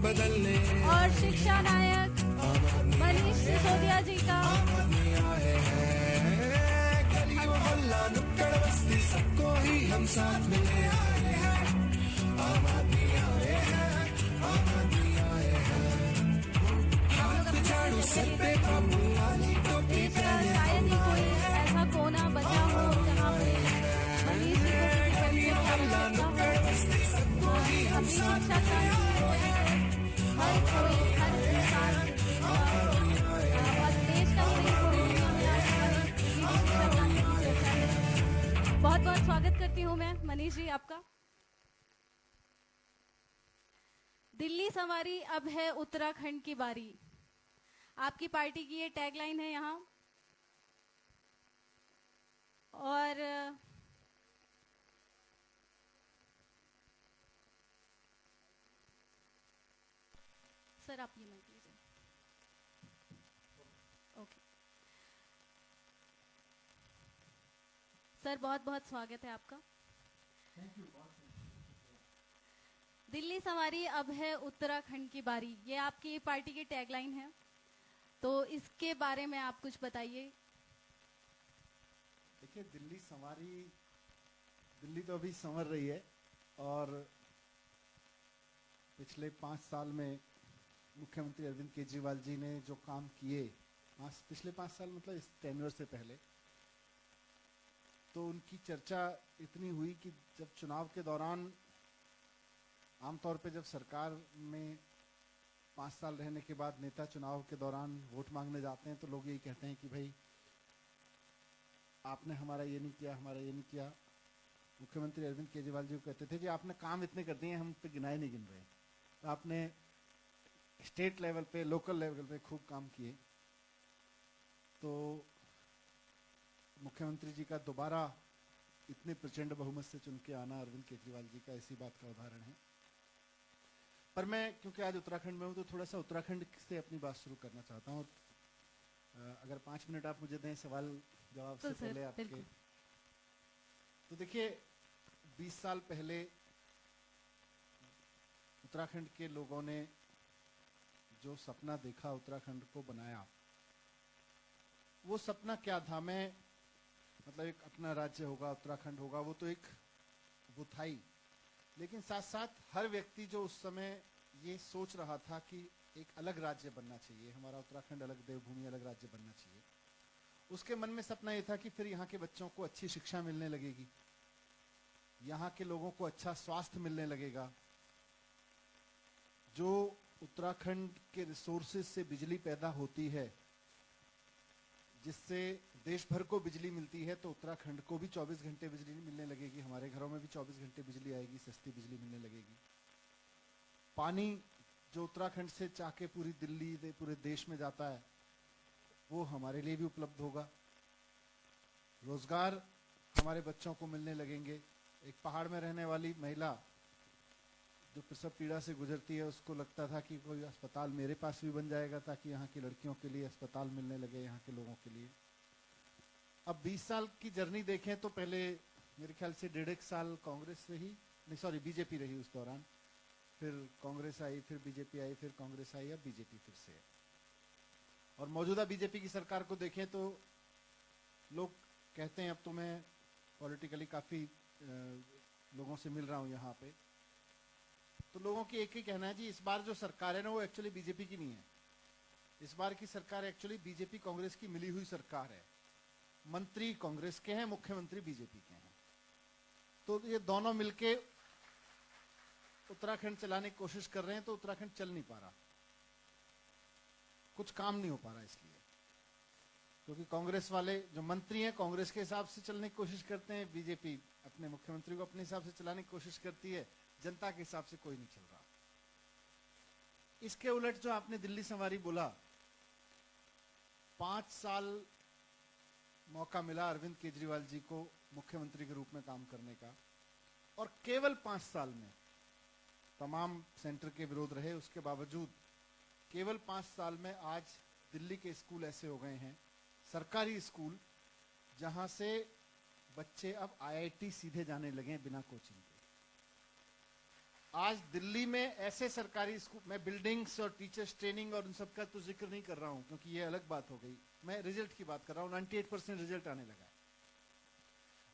बदलने और शिक्षा नायक मनीष सिसोदिया जी का गली मोहल्ला नुक्कड़ बस्ती सबको ही हम साथ में ले आए हैं। आम आदमी आए हैं, आम आदमी आए हैं। हाथ झाड़ू सर पे बाबू लाली टोपी पहने शायद ही कोई ऐसा कोना बचा हो जहाँ पे मनीष जी को किसी मोहल्ला नुक्कड़ बस्ती सबको ही हम अपनी साथ शिक्षा का हर कोई हर इंसान और देश का सही कोई बहुत बहुत स्वागत करती हूँ मैं मनीष जी आपका। दिल्ली संवारी अब है उत्तराखंड की बारी, आपकी पार्टी की ये टैगलाइन है यहाँ। और सर आप ये माइक लीजिए। ओके सर, बहुत बहुत स्वागत है आपका। दिल्ली संवारी अब है उत्तराखंड की बारी, ये आपकी पार्टी की टैगलाइन है, तो इसके बारे में आप कुछ बताइए। देखिए, दिल्ली संवारी, दिल्ली तो अभी संवर रही है और पिछले 5 साल में मुख्यमंत्री अरविंद केजरीवाल जी ने जो काम किए, पिछले 5 साल मतलब इस टेन्योर से पहले, तो उनकी चर्चा इतनी हुई कि जब चुनाव के दौरान आमतौर पे जब सरकार में 5 साल रहने के बाद नेता चुनाव के दौरान वोट मांगने जाते हैं तो लोग यही कहते हैं कि भाई आपने हमारा ये नहीं किया, हमारा ये नहीं किया। मुख्यमंत्री अरविंद केजरीवाल जी को कहते थे कि आपने काम इतने कर दिए, हम पे गिनाए नहीं गिन रहे। तो आपने स्टेट लेवल पे, लोकल लेवल पे खूब काम किए। तो मुख्यमंत्री जी का दोबारा इतने प्रचंड बहुमत से चुन के आना अरविंद केजरीवाल जी का इसी बात का उदाहरण है। पर मैं क्योंकि आज उत्तराखंड में हूँ तो थोड़ा सा उत्तराखंड से अपनी बात शुरू करना चाहता हूँ। अगर 5 मिनट आप मुझे दें सवाल जवाब से पहले आपके। तो देखिए, 20 साल पहले उत्तराखंड के लोगों ने जो सपना देखा, उत्तराखंड को बनाया, वो सपना क्या था? मैं मतलब एक अपना राज्य होगा, उत्तराखंड होगा, वो तो एक वो था ही, लेकिन साथ साथ हर व्यक्ति जो उस समय ये सोच रहा था कि एक अलग राज्य बनना चाहिए, हमारा उत्तराखंड अलग देवभूमि, अलग राज्य बनना चाहिए, उसके मन में सपना ये था कि फिर यहाँ के बच्चों को अच्छी शिक्षा मिलने लगेगी, यहाँ के लोगों को अच्छा स्वास्थ्य मिलने लगेगा, जो उत्तराखंड के रिसोर्सेज से बिजली पैदा होती है, जिससे देश भर को बिजली मिलती है, तो उत्तराखंड को भी 24 घंटे बिजली मिलने लगेगी, हमारे घरों में भी 24 घंटे बिजली आएगी, सस्ती बिजली मिलने लगेगी। पानी जो उत्तराखंड से चाके पूरी दिल्ली, पूरे देश में जाता है, वो हमारे लिए भी उपलब्ध होगा। रोजगार हमारे बच्चों को मिलने लगेंगे। एक पहाड़ में रहने वाली महिला जो प्रसव पीड़ा से गुजरती है, उसको लगता था कि कोई अस्पताल मेरे पास भी बन जाएगा ताकि यहाँ की लड़कियों के लिए अस्पताल मिलने लगे, यहाँ के लोगों के लिए। अब 20 साल की जर्नी देखें तो पहले मेरे ख्याल से 1.5 साल कांग्रेस रही, नहीं सॉरी बीजेपी रही उस दौरान, फिर कांग्रेस आई, फिर बीजेपी आई, फिर कांग्रेस आई, अब बीजेपी फिर से है। और मौजूदा बीजेपी की सरकार को देखें तो लोग कहते हैं, अब तो मैं पॉलिटिकली काफी लोगों से मिल रहा हूं यहाँ पे, तो लोगों की एक ही कहना है जी, इस बार जो सरकार है ना वो एक्चुअली बीजेपी की नहीं है, इस बार की सरकार एक्चुअली बीजेपी कांग्रेस की मिली हुई सरकार है। मंत्री कांग्रेस के हैं, मुख्यमंत्री बीजेपी के हैं, तो ये दोनों मिलके उत्तराखंड चलाने की कोशिश कर रहे हैं, तो उत्तराखंड चल नहीं पा रहा, कुछ काम नहीं हो पा रहा, इसलिए क्योंकि कांग्रेस वाले जो मंत्री हैं कांग्रेस के हिसाब से चलने की कोशिश करते हैं, बीजेपी अपने मुख्यमंत्री को अपने हिसाब से चलाने की कोशिश करती है, जनता के हिसाब से कोई नहीं चल रहा। इसके उलट जो आपने दिल्ली संवारी बोला, 5 साल मौका मिला अरविंद केजरीवाल जी को मुख्यमंत्री के रूप में काम करने का, और केवल 5 साल में तमाम सेंटर के विरोध रहे, उसके बावजूद केवल 5 साल में आज दिल्ली के स्कूल ऐसे हो गए हैं, सरकारी स्कूल, जहां से बच्चे अब आईआईटी सीधे जाने लगे बिना कोचिंग के। आज दिल्ली में ऐसे सरकारी स्कूल, मैं बिल्डिंग्स और टीचर्स ट्रेनिंग और उन सब का तो जिक्र नहीं कर रहा हूं क्योंकि ये अलग बात हो गई, मैं रिजल्ट की बात कर रहा हूं। 98% रिजल्ट आने लगा है।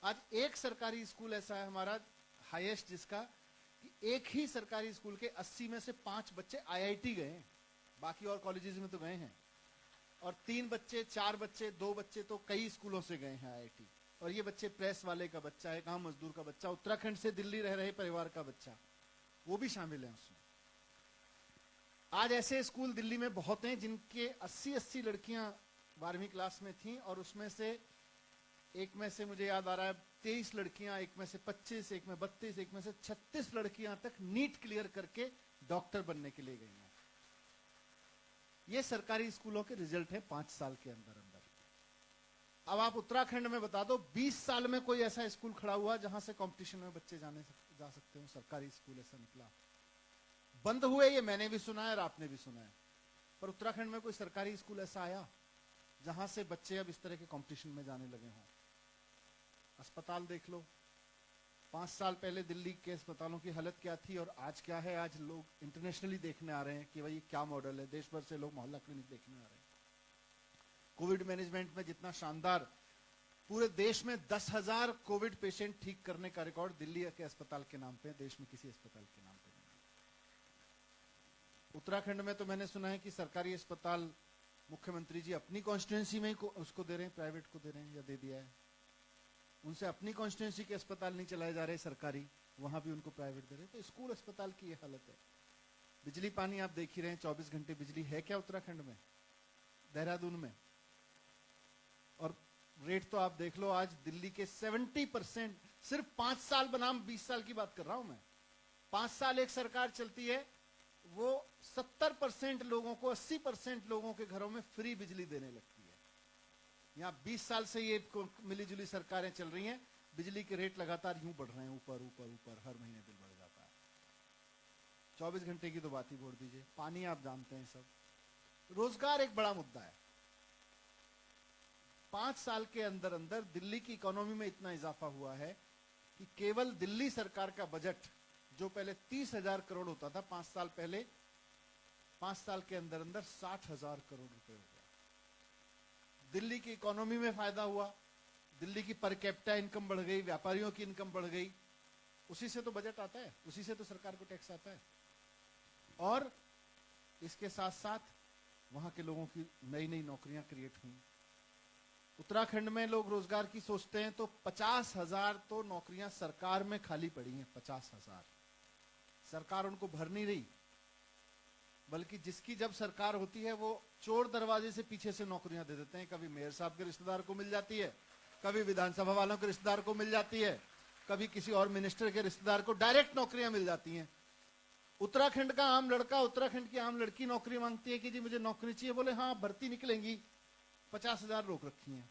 आज एक सरकारी स्कूल ऐसा है हमारा हाईएस्ट, जिसका कि एक ही सरकारी स्कूल के 80 में से 5 बच्चे आईआईटी गए हैं, बाकी और कॉलेजेस में तो गए हैं, और 3 बच्चे, 4 बच्चे, 2 बच्चे तो कई स्कूलों से गए हैं आईआईटी। और ये बच्चे प्रेस वाले का बच्चा है, गांव मजदूर का बच्चा, उत्तराखंड से दिल्ली रह रहे परिवार का बच्चा, वो भी शामिल है उसमें। आज ऐसे स्कूल दिल्ली में बहुत हैं जिनके 80-80 लड़कियां 12वीं क्लास में थीं, और उसमें से एक में से मुझे याद आ रहा है 23 लड़कियां, एक में से 25, एक में 32, एक में से 36 लड़कियां तक नीट क्लियर करके डॉक्टर बनने के लिए गई हैं। ये सरकारी स्कूलों के रिजल्ट है 5 साल के अंदर अंदर। अब आप उत्तराखंड में बता दो 20 साल में कोई ऐसा स्कूल खड़ा हुआ जहां से कंपटीशन में बच्चे जा सकते हो? सरकारी स्कूल ऐसा निकला। बंद हुए ये मैंने भी सुना है और आपने भी सुना है, पर उत्तराखंड में कोई सरकारी स्कूल ऐसा आया जहां से बच्चे अब इस तरह के कंपटीशन में जाने लगे हों? अस्पताल देख लो, 5 साल पहले दिल्ली के अस्पतालों की हालत क्या थी और आज क्या है। आज लोग इंटरनेशनली देखने आ रहे हैं कि भाई क्या मॉडल है, देश भर से लोग मोहल्ला क्लिनिक देखने आ रहे हैं। कोविड मैनेजमेंट में जितना शानदार, पूरे देश में 10,000 कोविड पेशेंट ठीक करने का रिकॉर्ड दिल्ली के अस्पताल के नाम पे, देश में किसी अस्पताल के नाम पे नहीं। उत्तराखंड में तो मैंने सुना है कि सरकारी अस्पताल मुख्यमंत्री जी अपनी कॉन्स्टिट्यूंसी में ही उसको दे रहे हैं, प्राइवेट को दे रहे हैं या दे दिया है। उनसे अपनी कॉन्स्टिट्यूंसी के अस्पताल नहीं चलाए जा रहे सरकारी, वहां भी उनको प्राइवेट दे रहे हैं। तो स्कूल अस्पताल की ये हालत है। बिजली पानी आप देख ही रहे हैं, 24 घंटे बिजली है क्या उत्तराखंड में, देहरादून में? और रेट तो आप देख लो, आज दिल्ली के 70%, सिर्फ 5 साल बनाम 20 साल की बात कर रहा हूं मैं, 5 साल एक सरकार चलती है, वो 70% लोगों को, 80% लोगों के घरों में फ्री बिजली देने लगती है। यहाँ 20 साल से ये मिलीजुली सरकारें चल रही हैं, बिजली के रेट लगातार यूं बढ़ रहे हैं, ऊपर ऊपर ऊपर, हर महीने बिल बढ़ जाता है। 24 घंटे की तो बात ही छोड़ दीजिए, पानी आप जानते हैं सब। रोजगार एक बड़ा मुद्दा है। 5 साल के अंदर अंदर दिल्ली की इकोनॉमी में इतना इजाफा हुआ है कि केवल दिल्ली सरकार का बजट, जो पहले 30,000 करोड़ होता था 5 साल पहले, 5 साल के अंदर अंदर 60,000 करोड़ रुपए हो गया। दिल्ली की इकोनॉमी में फायदा हुआ, दिल्ली की पर कैपिटा इनकम बढ़ गई, व्यापारियों की इनकम बढ़ गई। उसी से तो बजट आता है, उसी से तो सरकार को टैक्स आता है। और इसके साथ साथ वहां के लोगों की नई नई नौकरियां क्रिएट हुई। उत्तराखंड में लोग रोजगार की सोचते हैं तो 50,000 तो नौकरियां सरकार में खाली पड़ी हैं। 50,000 सरकार उनको भर नहीं रही, बल्कि जिसकी जब सरकार होती है वो चोर दरवाजे से पीछे से नौकरियां दे देते हैं। कभी मेयर साहब के रिश्तेदार को मिल जाती है, कभी विधानसभा वालों के रिश्तेदार को मिल जाती है, कभी किसी और मिनिस्टर के रिश्तेदार को डायरेक्ट नौकरियां मिल जाती हैं। उत्तराखंड का आम लड़का, उत्तराखंड की आम लड़की नौकरी मांगती है कि जी मुझे नौकरी चाहिए, बोले हाँ भर्ती निकलेंगी, 50,000 रोक रखी हैं।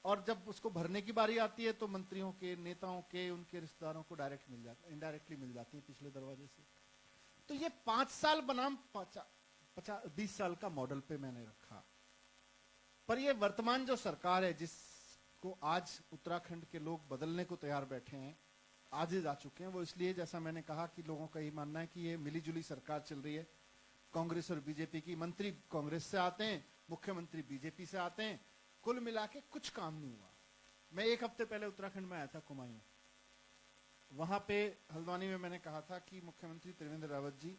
और जब उसको भरने की बारी आती है तो मंत्रियों के, नेताओं के, उनके रिश्तेदारों को डायरेक्ट मिल जाता है, इनडायरेक्टली मिल जाती है पिछले दरवाजे से। तो ये 5 साल बनाम 20 साल का मॉडल पे मैंने रखा। पर ये वर्तमान जो सरकार है, जिसको आज उत्तराखंड के लोग बदलने को तैयार बैठे हैं, आगे जा चुके हैं, वो इसलिए, जैसा मैंने कहा, कि लोगों का ये मानना है कि ये मिलीजुली सरकार चल रही है। कांग्रेस और बीजेपी की, मंत्री कांग्रेस से आते हैं, मुख्यमंत्री बीजेपी से आते हैं, कुल मिला के कुछ काम नहीं हुआ। मैं 1 हफ्ते पहले उत्तराखंड में आया था, कुमायूं। वहां पे हल्द्वानी में मैंने कहा था कि मुख्यमंत्री त्रिवेंद्र रावत जी,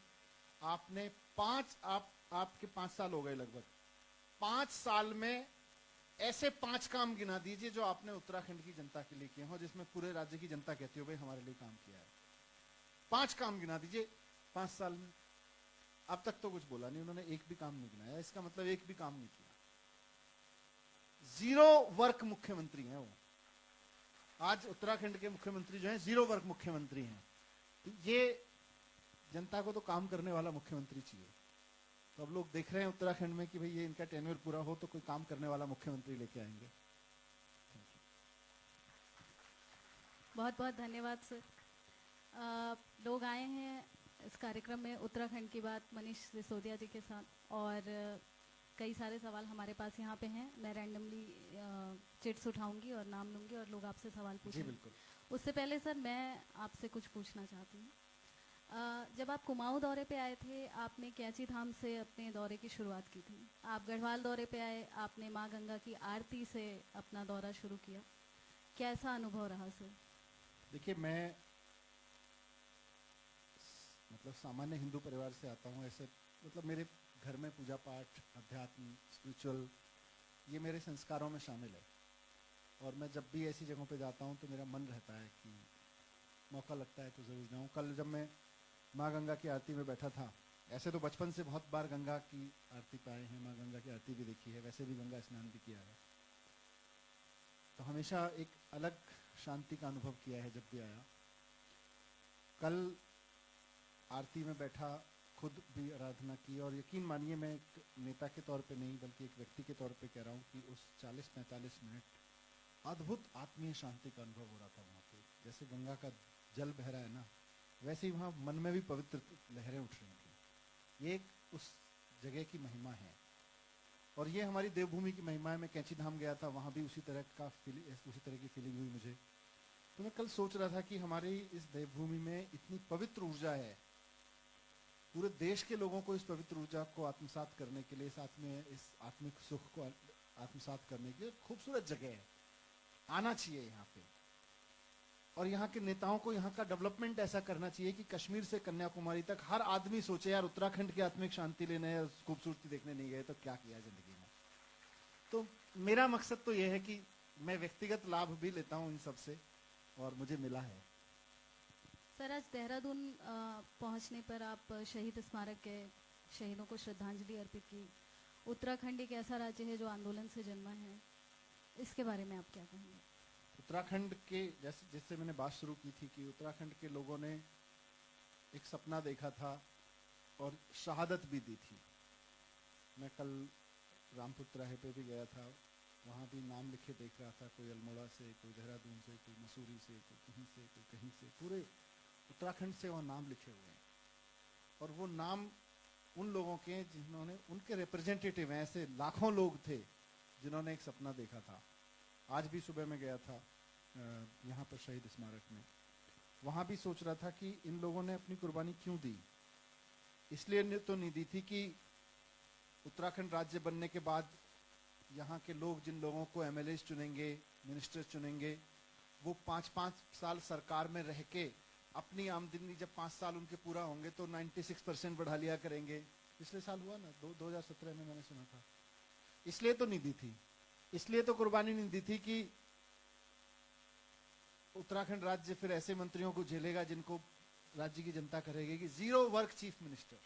आपने आपके 5 साल हो गए लगभग, 5 साल में ऐसे 5 काम गिना दीजिए जो आपने उत्तराखंड की जनता के लिए किए हो, जिसमें पूरे राज्य की जनता कहती हो भाई हमारे लिए काम किया है। 5 काम गिना दीजिए 5 साल में। अब तक तो कुछ बोला नहीं उन्होंने, एक भी काम नहीं गिनाया। इसका मतलब एक भी काम नहीं किया। 0 वर्क मुख्यमंत्री हैं वो। आज उत्तराखंड के मुख्यमंत्री जो हैं 0 वर्क मुख्यमंत्री हैं। तो ये जनता को तो काम करने वाला मुख्यमंत्री चाहिए। तो अब लोग देख रहे हैं उत्तराखंड में कि भाई ये इनका टेन्योर पूरा हो तो कोई काम करने वाला मुख्यमंत्री लेके आएंगे। बहुत बहुत धन्यवाद सर। लोग आए हैं इस कार्यक्रम में उत्तराखंड की बात मनीष सिसोदिया जी के साथ, और कई सारे सवाल हमारे पास यहाँ पे हैं। मैं रैंडमली चिट्स उठाऊंगी और नाम लूंगी और लोग आपसे सवाल पूछेंगे। जी बिल्कुल। उससे पहले सर मैं आपसे कुछ पूछना चाहती हूँ। जब आप कुमाऊं दौरे पे आए थे, आपने कैंची धाम से अपने दौरे की शुरुआत की थी। आप गढ़वाल दौरे पे आए, आपने माँ गंगा की आरती से अपना दौरा शुरू किया। कैसा अनुभव रहा सर? देखिए, मैं मतलब सामान्य हिंदू परिवार से आता हूँ। ऐसे मतलब मेरे घर में पूजा पाठ, अध्यात्म, स्पिरिचुअल, ये मेरे संस्कारों में शामिल है। और मैं जब भी ऐसी जगहों पे जाता हूँ तो मेरा मन रहता है कि मौका लगता है तो ज़रूर जाऊँ। कल जब मैं माँ गंगा की आरती में बैठा था, ऐसे तो बचपन से बहुत बार गंगा की आरती पे आए हैं, माँ गंगा की आरती भी देखी है, वैसे भी गंगा स्नान भी किया है, तो हमेशा एक अलग शांति का अनुभव किया है जब भी आया। कल आरती में बैठा, खुद भी आराधना की, और यकीन मानिए मैं एक नेता के तौर पे नहीं बल्कि एक व्यक्ति के तौर पे कह रहा हूँ कि उस 40-45 मिनट अद्भुत आत्मीय शांति का अनुभव हो रहा था वहाँ पे। जैसे गंगा का जल बह रहा है ना, वैसे ही वहाँ मन में भी पवित्र लहरें उठ रही थी। ये एक उस जगह की महिमा है, और ये हमारी देवभूमि की महिमा है। मैं कैंची धाम गया था, वहाँ भी उसी तरह की फीलिंग हुई मुझे। तो मैं कल सोच रहा था कि हमारी इस देवभूमि में इतनी पवित्र ऊर्जा है, पूरे देश के लोगों को इस पवित्र ऊर्जा को आत्मसात करने के लिए, इस आत्मिक सुख को आत्मसात करने के लिए खूबसूरत जगह है, आना चाहिए यहाँ पे। और यहाँ के नेताओं को यहाँ का डेवलपमेंट ऐसा करना चाहिए कि कश्मीर से कन्याकुमारी तक हर आदमी सोचे, यार उत्तराखंड की आत्मिक शांति लेने या खूबसूरती देखने नहीं गए तो क्या किया जिंदगी में। तो मेरा मकसद तो यह है कि मैं व्यक्तिगत लाभ भी लेता हूँ इन सब से, और मुझे मिला है। सर, आज देहरादून पहुंचने पर आप शहीद स्मारक के शहीदों को श्रद्धांजलि अर्पित की। उत्तराखंड एक ऐसा राज्य है जो आंदोलन से जन्मा है, इसके बारे में आप क्या कहेंगे? उत्तराखंड के जिससे मैंने बात शुरू की थी कि उत्तराखंड के लोगों ने एक सपना देखा था और शहादत भी दी थी। मैं कल रामपुर तिराहे पे भी गया था, वहाँ भी नाम लिखे देख रहा था, कोई अल्मोड़ा से, कोई देहरादून से, कोई मसूरी से, कोई कहीं से, कोई कहीं से, पूरे उत्तराखंड से वहाँ नाम लिखे हुए हैं। और वो नाम उन लोगों के जिन्होंने, उनके रिप्रेजेंटेटिव हैं, ऐसे लाखों लोग थे जिन्होंने एक सपना देखा था। आज भी सुबह में गया था यहाँ पर शहीद स्मारक में, वहाँ भी सोच रहा था कि इन लोगों ने अपनी कुर्बानी क्यों दी। इसलिए तो नहीं दी थी कि उत्तराखंड राज्य बनने के बाद यहाँ के लोग जिन लोगों को एमएलए चुनेंगे, मिनिस्टर चुनेंगे, वो 5-5 साल सरकार में रह के अपनी आमदनी जब 5 साल उनके पूरा होंगे तो 96% बढ़ा लिया करेंगे। पिछले साल हुआ ना, 2017 में मैंने सुना था। इसलिए तो नहीं दी थी, इसलिए तो कुर्बानी नहीं दी थी कि उत्तराखंड राज्य फिर ऐसे मंत्रियों को झेलेगा जिनको राज्य की जनता करेगी कि 0 वर्क चीफ मिनिस्टर।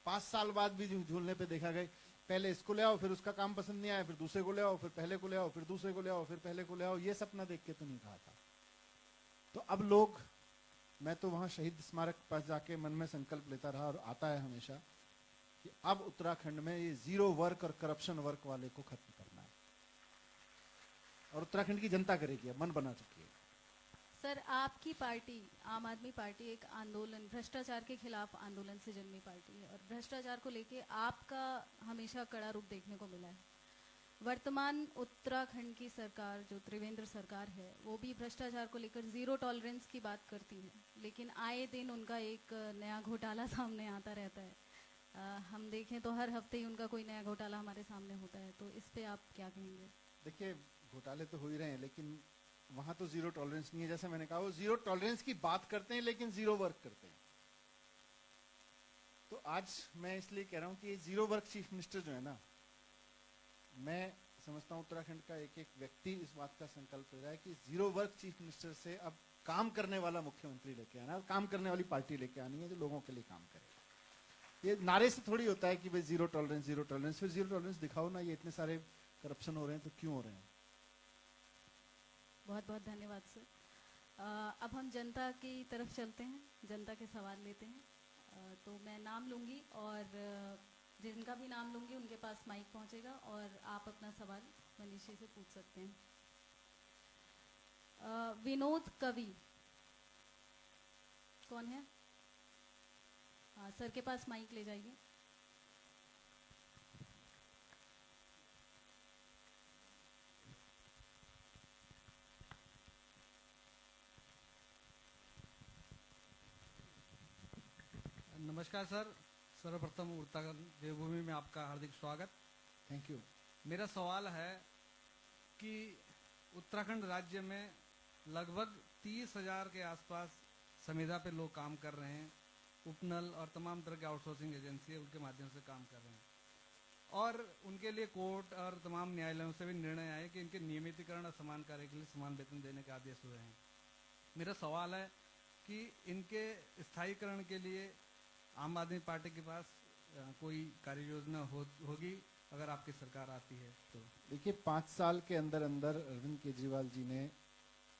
5 साल बाद भी झूलने पे देखा गया, पहले इसको ले आओ, फिर उसका काम पसंद नहीं आया, फिर दूसरे को ले आओ, फिर पहले को ले आओ, फिर दूसरे को ले आओ, फिर पहले को ले आओ। ये सपना देख के तो नहीं कहा था। तो अब लोग, मैं तो वहां शहीद स्मारक के पास जाके मन में संकल्प लेता रहा, और आता है हमेशा, कि अब उत्तराखंड में ये 0 वर्क और करप्शन वर्क वाले को खत्म करना है, और उत्तराखंड की जनता करेगी, अब मन बना चुकी है। सर, आपकी पार्टी आम आदमी पार्टी एक आंदोलन, भ्रष्टाचार के खिलाफ आंदोलन से जन्मी पार्टी है, और भ्रष्टाचार को लेके आपका हमेशा कड़ा रूप देखने को मिला है। वर्तमान उत्तराखंड की सरकार, जो त्रिवेंद्र सरकार है, वो भी भ्रष्टाचार को लेकर 0 टॉलरेंस की बात करती है, लेकिन आए दिन उनका एक नया घोटाला सामने आता रहता है। हम देखें तो हर हफ्ते ही उनका कोई नया घोटाला हमारे सामने होता है, तो इस पे आप क्या कहेंगे? देखिए, घोटाले तो हो ही रहे हैं, लेकिन वहां तो 0 टॉलरेंस नहीं है। जैसे मैंने कहा, वो 0 टॉलरेंस की बात करते हैं लेकिन 0 वर्क करते हैं। तो आज मैं इसलिए कह रहा हूं कि ये 0 वर्क चीफ मिनिस्टर जो है ना, मैं समझता हूं उत्तराखंड का एक एक व्यक्ति इस बात का संकल्प ले रहा है कि 0 वर्क चीफ मिनिस्टर से अब काम करने वाला मुख्यमंत्री लेके आना है, काम करने वाली पार्टी लेके आनी है जो लोगों के लिए काम करे। ये नारे से थोड़ी होता है कि भाई 0 टॉलरेंस, 0 टॉलरेंस, फिर 0 टॉलरेंस दिखाओ ना। ये इतने सारे करप्शन हो रहे हैं तो क्यों हो रहे हैं? बहुत बहुत धन्यवाद सर। अब हम जनता की तरफ चलते हैं, जनता के सवाल लेते हैं। तो मैं नाम लूंगी, और जिनका भी नाम लूंगी उनके पास माइक पहुंचेगा और आप अपना सवाल मनीष जी से पूछ सकते हैं। विनोद कवि कौन है? हाँ, सर के पास माइक ले जाइए। नमस्कार सर, सर्वप्रथम उत्तराखंड देवभूमि में आपका हार्दिक स्वागत। Thank you. मेरा सवाल है कि उत्तराखंड राज्य में लगभग 30,000 के आसपास संविदा पे लोग काम कर रहे हैं। उपनल और तमाम तरह के आउटसोर्सिंग एजेंसी है, उनके माध्यम से काम कर रहे हैं और उनके लिए कोर्ट और तमाम न्यायालयों से भी निर्णय आए कि इनके नियमितीकरण और समान कार्य के लिए समान वेतन देने के आदेश हुए हैं। मेरा सवाल है कि इनके स्थायीकरण के लिए आम आदमी पार्टी के पास कोई कार्य योजना होगी अगर आपकी सरकार आती है तो? देखिए, 5 साल के अंदर अंदर अरविंद केजरीवाल जी ने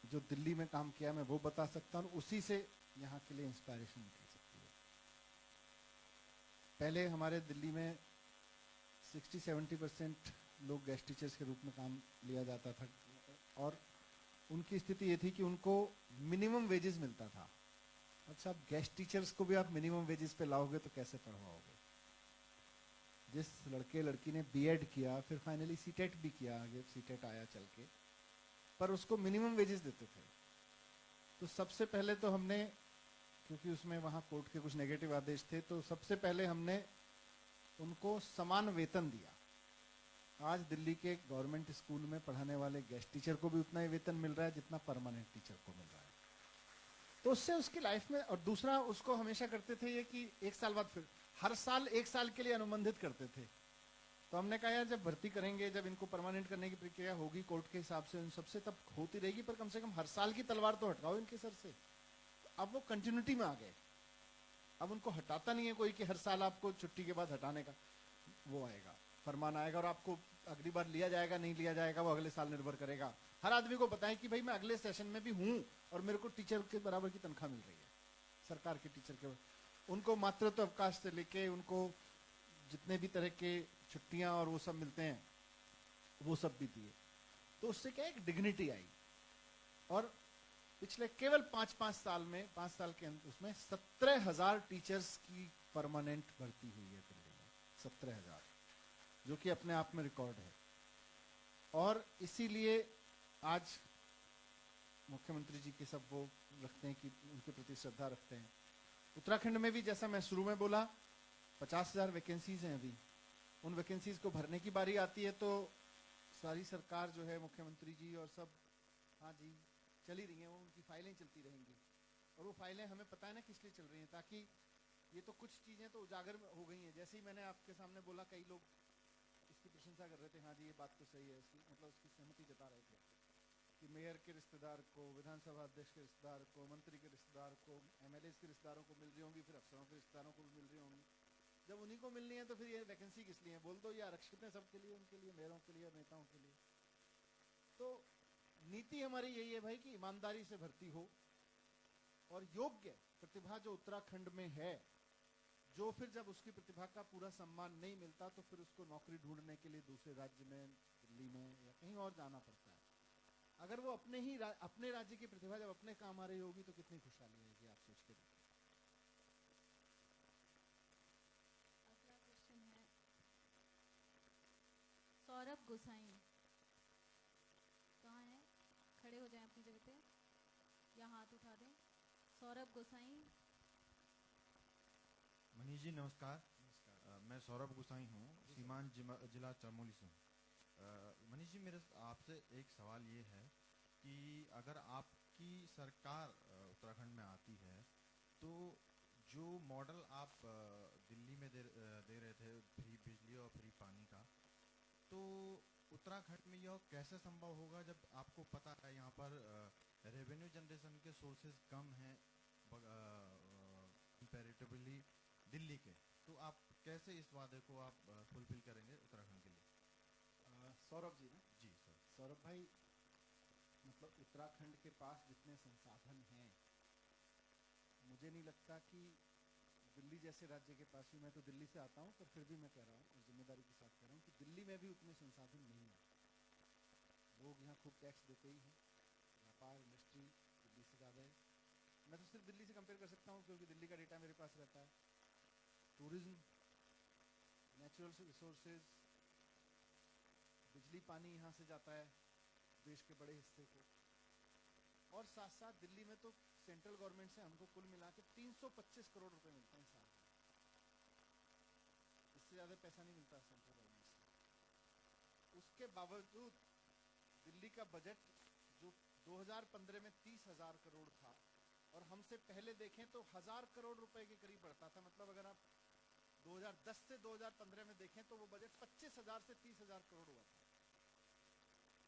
जो दिल्ली में काम किया मैं वो बता सकता हूँ, उसी से यहाँ के लिए इंस्पायरेशन निकल सकती है। पहले हमारे दिल्ली में 60-70% लोग गेस्ट टीचर्स के रूप में काम लिया जाता था और उनकी स्थिति ये थी कि उनको मिनिमम वेजेस मिलता था। अच्छा, अब गेस्ट टीचर्स को भी आप मिनिमम वेजेस पे लाओगे तो कैसे पढ़वाओगे? जिस लड़के लड़की ने बीएड किया, फिर फाइनली सीटेट भी किया, आगे सीटेट आया चल के, पर उसको मिनिमम वेजेस देते थे। तो सबसे पहले तो हमने, क्योंकि उसमें वहां कोर्ट के कुछ नेगेटिव आदेश थे, तो सबसे पहले हमने उनको समान वेतन दिया। आज दिल्ली के गवर्नमेंट स्कूल में पढ़ाने वाले गेस्ट टीचर को भी उतना ही वेतन मिल रहा है जितना परमानेंट टीचर को मिल रहा है। तो उससे उसकी लाइफ में, और दूसरा उसको हमेशा करते थे ये कि 1 साल बाद, फिर हर साल 1 साल के लिए अनुबंधित करते थे। तो हमने कहा यार, जब भर्ती करेंगे, जब इनको परमानेंट करने की प्रक्रिया होगी कोर्ट के हिसाब से, उन सबसे तब होती रहेगी, पर कम से कम हर साल की तलवार तो हटकाओ इनके सर से। अब वो कंटिन्यूटी में आ गए। अब उनको हटाता नहीं है कोई कि हर साल आपको छुट्टी के बाद हटाने का वो आएगा, फरमान आएगा और आपको अगली बार लिया जाएगा नहीं लिया जाएगा वो अगले साल निर्भर करेगा। हर आदमी को बताएं कि भाई मैं अगले सेशन में भी हूं और मेरे को टीचर के बराबर की तनख्वाह मिल रही है, सरकार के टीचर के। उनको मातृत्व अवकाश से लेके उनको जितने भी तरह के छुट्टियां और वो सब मिलते हैं वो सब भी दिए। तो उससे क्या एक डिग्निटी आई। और पिछले केवल 5 साल में, 5 साल के अंदर उसमें 17,000 टीचर्स की परमानेंट भर्ती हुई है दिल्ली में। 17,000, जो कि अपने आप में रिकॉर्ड है। और इसीलिए आज मुख्यमंत्री जी के सब वो रखते हैं कि उनके प्रति श्रद्धा रखते हैं। उत्तराखंड में भी, जैसा मैं शुरू में बोला, 50,000 वैकेंसीज हैं अभी। उन वैकेंसीज को भरने की बारी आती है तो सारी सरकार जो है, मुख्यमंत्री जी और सब, हाँ जी चली रही हैं, वो उनकी फाइलें चलती रहेंगी। और वो फाइलें हमें पता है ना किस लिए चल रही हैं, ताकि ये तो कुछ चीजें तो उजागर हो गई हैं। जैसे ही मैंने आपके सामने बोला, कई लोग इसकी प्रशंसा कर रहे थे, हाँ जी ये बात तो सही है, इसकी मतलब उसकी सहमति जता रहे थे कि मेयर के रिश्तेदार को, विधानसभा अध्यक्ष के रिश्तेदार को, मंत्री के रिश्तेदार को, एमएलए के रिश्तेदारों को मिल रही होंगी, फिर अफसरों के रिश्तेदारों को भी मिल रही होंगी। जब उन्हीं को मिलनी है तो फिर ये वैकेंसी किस लिए है? बोल दो ये आरक्षित है सबके लिए, उनके लिए, मेयरों के लिए, नेताओं के लिए। तो नीति हमारी यही है भाई कि ईमानदारी से भर्ती हो और योग्य प्रतिभा जो उत्तराखंड में है, जो फिर जब उसकी प्रतिभा का पूरा सम्मान नहीं मिलता तो फिर उसको नौकरी ढूंढने के लिए दूसरे राज्य में, दिल्ली में या कहीं और जाना पड़ता है। अगर वो अपने राज्य की प्रतिभा जब अपने काम आ रही होगी तो कितनी खुशहाली होगी, आप सोच के देखिए। अगला क्वेश्चन है सौरभ गोसाई। कहाँ है? खड़े हो जाएं अपनी जगह पे या हाथ उठा दें। सौरभ गोसाई। मनीष जी नमस्कार। मैं सौरभ गोसाई हूँ, सीमांत जिला चमोली से हूँ। मनीष जी, मेरे आपसे एक सवाल ये है कि अगर आपकी सरकार उत्तराखंड में आती है तो जो मॉडल आप दिल्ली में दे रहे थे, फ्री बिजली और फ्री पानी का, तो उत्तराखंड में यह कैसे संभव होगा जब आपको पता है यहाँ पर रेवेन्यू जनरेशन के सोर्सेज कम हैं कंपैरेटिवली दिल्ली के? तो आप कैसे इस वादे को आप फुलफिल करेंगे उत्तराखंड के लिए? सौरभ जी ना? जी सर। सौरभ भाई, मतलब उत्तराखंड के पास जितने संसाधन हैं, मुझे नहीं लगता कि दिल्ली जैसे राज्य के पास भी, मैं तो दिल्ली से आता हूँ पर फिर भी मैं कह रहा हूँ और जिम्मेदारी के साथ कह रहा हूँ कि दिल्ली में भी उतने संसाधन नहीं है। लोग यहाँ खूब टैक्स देते ही हैं, व्यापार इंडस्ट्री दिल्ली से ज़्यादा है। मैं तो सिर्फ दिल्ली से कंपेयर कर सकता हूँ क्योंकि दिल्ली का डेटा मेरे पास रहता है। टूरिज्म, नेचुरल रिसोर्सेज, बिजली पानी यहाँ से जाता है देश के बड़े हिस्से को। और साथ साथ दिल्ली में तो सेंट्रल गवर्नमेंट से हमको कुल मिला के 325 करोड़ रुपए मिलते हैं साल में। पैसा नहीं मिलता सेंट्रल गवर्नमेंट से। उसके बावजूद दिल्ली का बजट जो 2015 में 30,000 करोड़ था और हमसे पहले देखें तो 1,000 करोड़ रुपए के करीब बढ़ता था। मतलब अगर आप 2010 से 2015 में देखें तो वो बजट 25,000 से 30,000 करोड़ हुआ था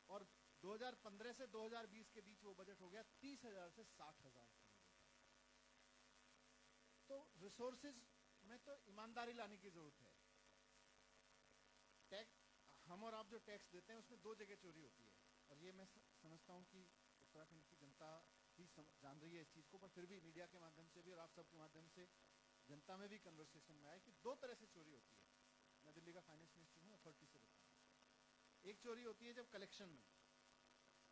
और 2015 से 2020 के बीच वो बजट हो गया 30,000 से 60,000 करोड़। तो रिसोर्सेज में तो ईमानदारी लाने की जरूरत है। टैक्स हम और आप जो टैक्स देते हैं उसमें दो जगह चोरी होती है और ये मैं समझता हूँ कि उत्तराखंड की जनता ही जान रही है इस चीज को, पर फिर भी मीडिया के माध्यम से भी और आप सबके माध्यम से जनता में भी कन्वर्सेशन में आए कि दो तरह से चोरी होती है। मैं दिल्ली का फाइनेंस मिनिस्टर हूँ, अथॉरिटी से बताऊँ। एक चोरी होती है जब कलेक्शन में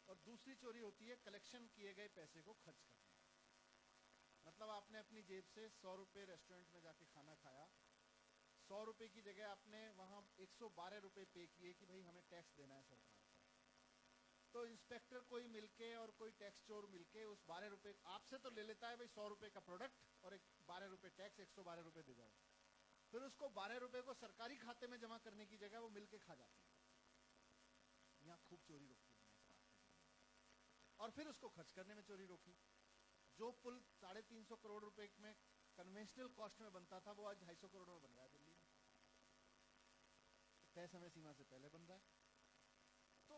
और दूसरी चोरी होती है कलेक्शन किए गए पैसे को खर्च करना। मतलब आपने अपनी जेब से 100 रुपए रेस्टोरेंट में जाके खाना खाया, 100 रुपए की जगह आपने वहां 112 रुपए पे किए कि भाई हमें टैक्स देना है सरकार को। तो इंस्पेक्टर कोई मिलके और कोई टैक्स चोर मिलके उस 12 रुपए आपसे तो ले लेता है भाई 100 रुपए का प्रोडक्ट और 12 रुपए टैक्स, 112 रुपए दे जाओ। फिर उसको 12 रुपए को सरकारी खाते में जमा करने की जगह वो मिलके खा जाते हैं। यहाँ खूब चोरी रोकी है और फिर उसको खर्च करने में चोरी रोकी। जो पुल 350 करोड़ रुपए में कन्वेंशनल कॉस्ट में बनता था वो आज 250 करोड़ में बन रहा है दिल्ली में, तय समय सीमा से पहले बन रहा है। तो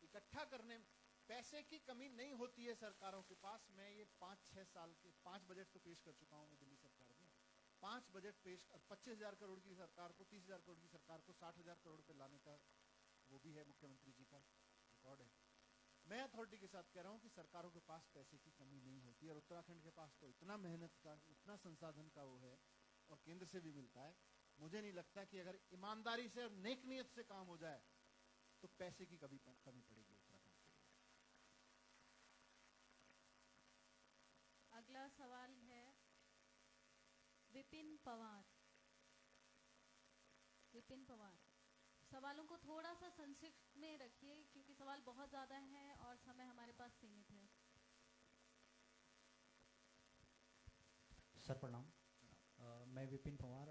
इकट्ठा करने पैसे की कमी नहीं होती है सरकारों के पास। मैं ये 5-6 साल के 5 बजट तो पेश कर चुका हूँ मैं दिल्ली सरकार में। 5 बजट पेश 25,000 करोड़ की सरकार को 30,000 करोड़ की सरकार को 60,000 करोड़ पे लाने का वो भी है मुख्यमंत्री जी का रिकॉर्ड है। मैं अथॉरिटी के साथ कह रहा हूं कि सरकारों के पास पैसे की कमी नहीं होती और उत्तराखंड के पास तो इतना मेहनत का इतना संसाधन का वो है और केंद्र से भी मिलता है। मुझे नहीं लगता कि अगर ईमानदारी से और नेक नियत से काम हो जाए तो पैसे की कमी पड़ेगी उत्तराखंड के लिए। अगला सवाल है विपिन पवार। विपिन पवार, सवालों को थोड़ा सा संक्षिप्त में रखिए क्योंकि सवाल बहुत ज़्यादा हैं और समय हमारे पास सीमित है। सर प्रणाम। मैं विपिन पवार,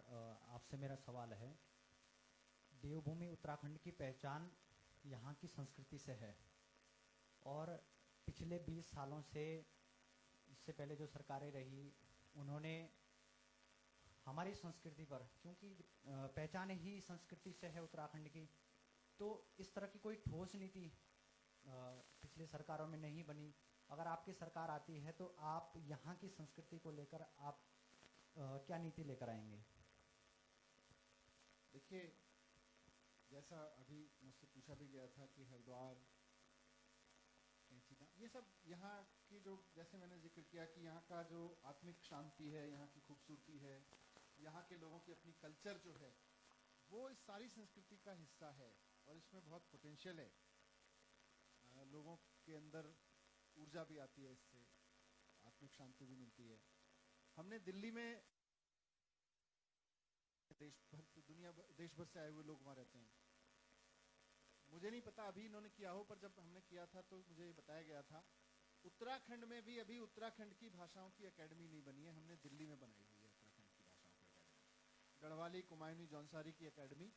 आपसे मेरा सवाल है। देवभूमि उत्तराखंड की पहचान यहाँ की संस्कृति से है और पिछले 20 सालों से, इससे पहले जो सरकारें रही उन्होंने हमारी संस्कृति पर, क्योंकि पहचान ही संस्कृति से है उत्तराखंड की, तो इस तरह की कोई ठोस नीति पिछली सरकारों में नहीं बनी। अगर आपकी सरकार आती है तो आप यहाँ की संस्कृति को लेकर आप क्या नीति लेकर आएंगे? देखिए, जैसा अभी मुझसे पूछा भी गया था कि हरिद्वार, ये सब यहाँ की जो, जैसे मैंने जिक्र किया कि यहाँ का जो आत्मिक शांति है, यहाँ की खूबसूरती है, यहाँ के लोगों की अपनी कल्चर जो है वो इस सारी संस्कृति का हिस्सा है और इसमें बहुत पोटेंशियल है। लोगों के अंदर ऊर्जा भी आती है, इससे आत्मिक शांति भी मिलती है। हमने दिल्ली में देश भर से आए हुए लोग वहाँ रहते हैं। मुझे नहीं पता अभी इन्होंने किया हो, पर जब हमने किया था तो मुझे बताया गया था उत्तराखंड में भी अभी उत्तराखंड की भाषाओं की एकेडमी नहीं बनी है, हमने दिल्ली में बनाई हुई है उत्तराखंड की भाषाओं की एकेडमी। गढ़वाली, कुमायूनी, जौनसारी की एकेडमी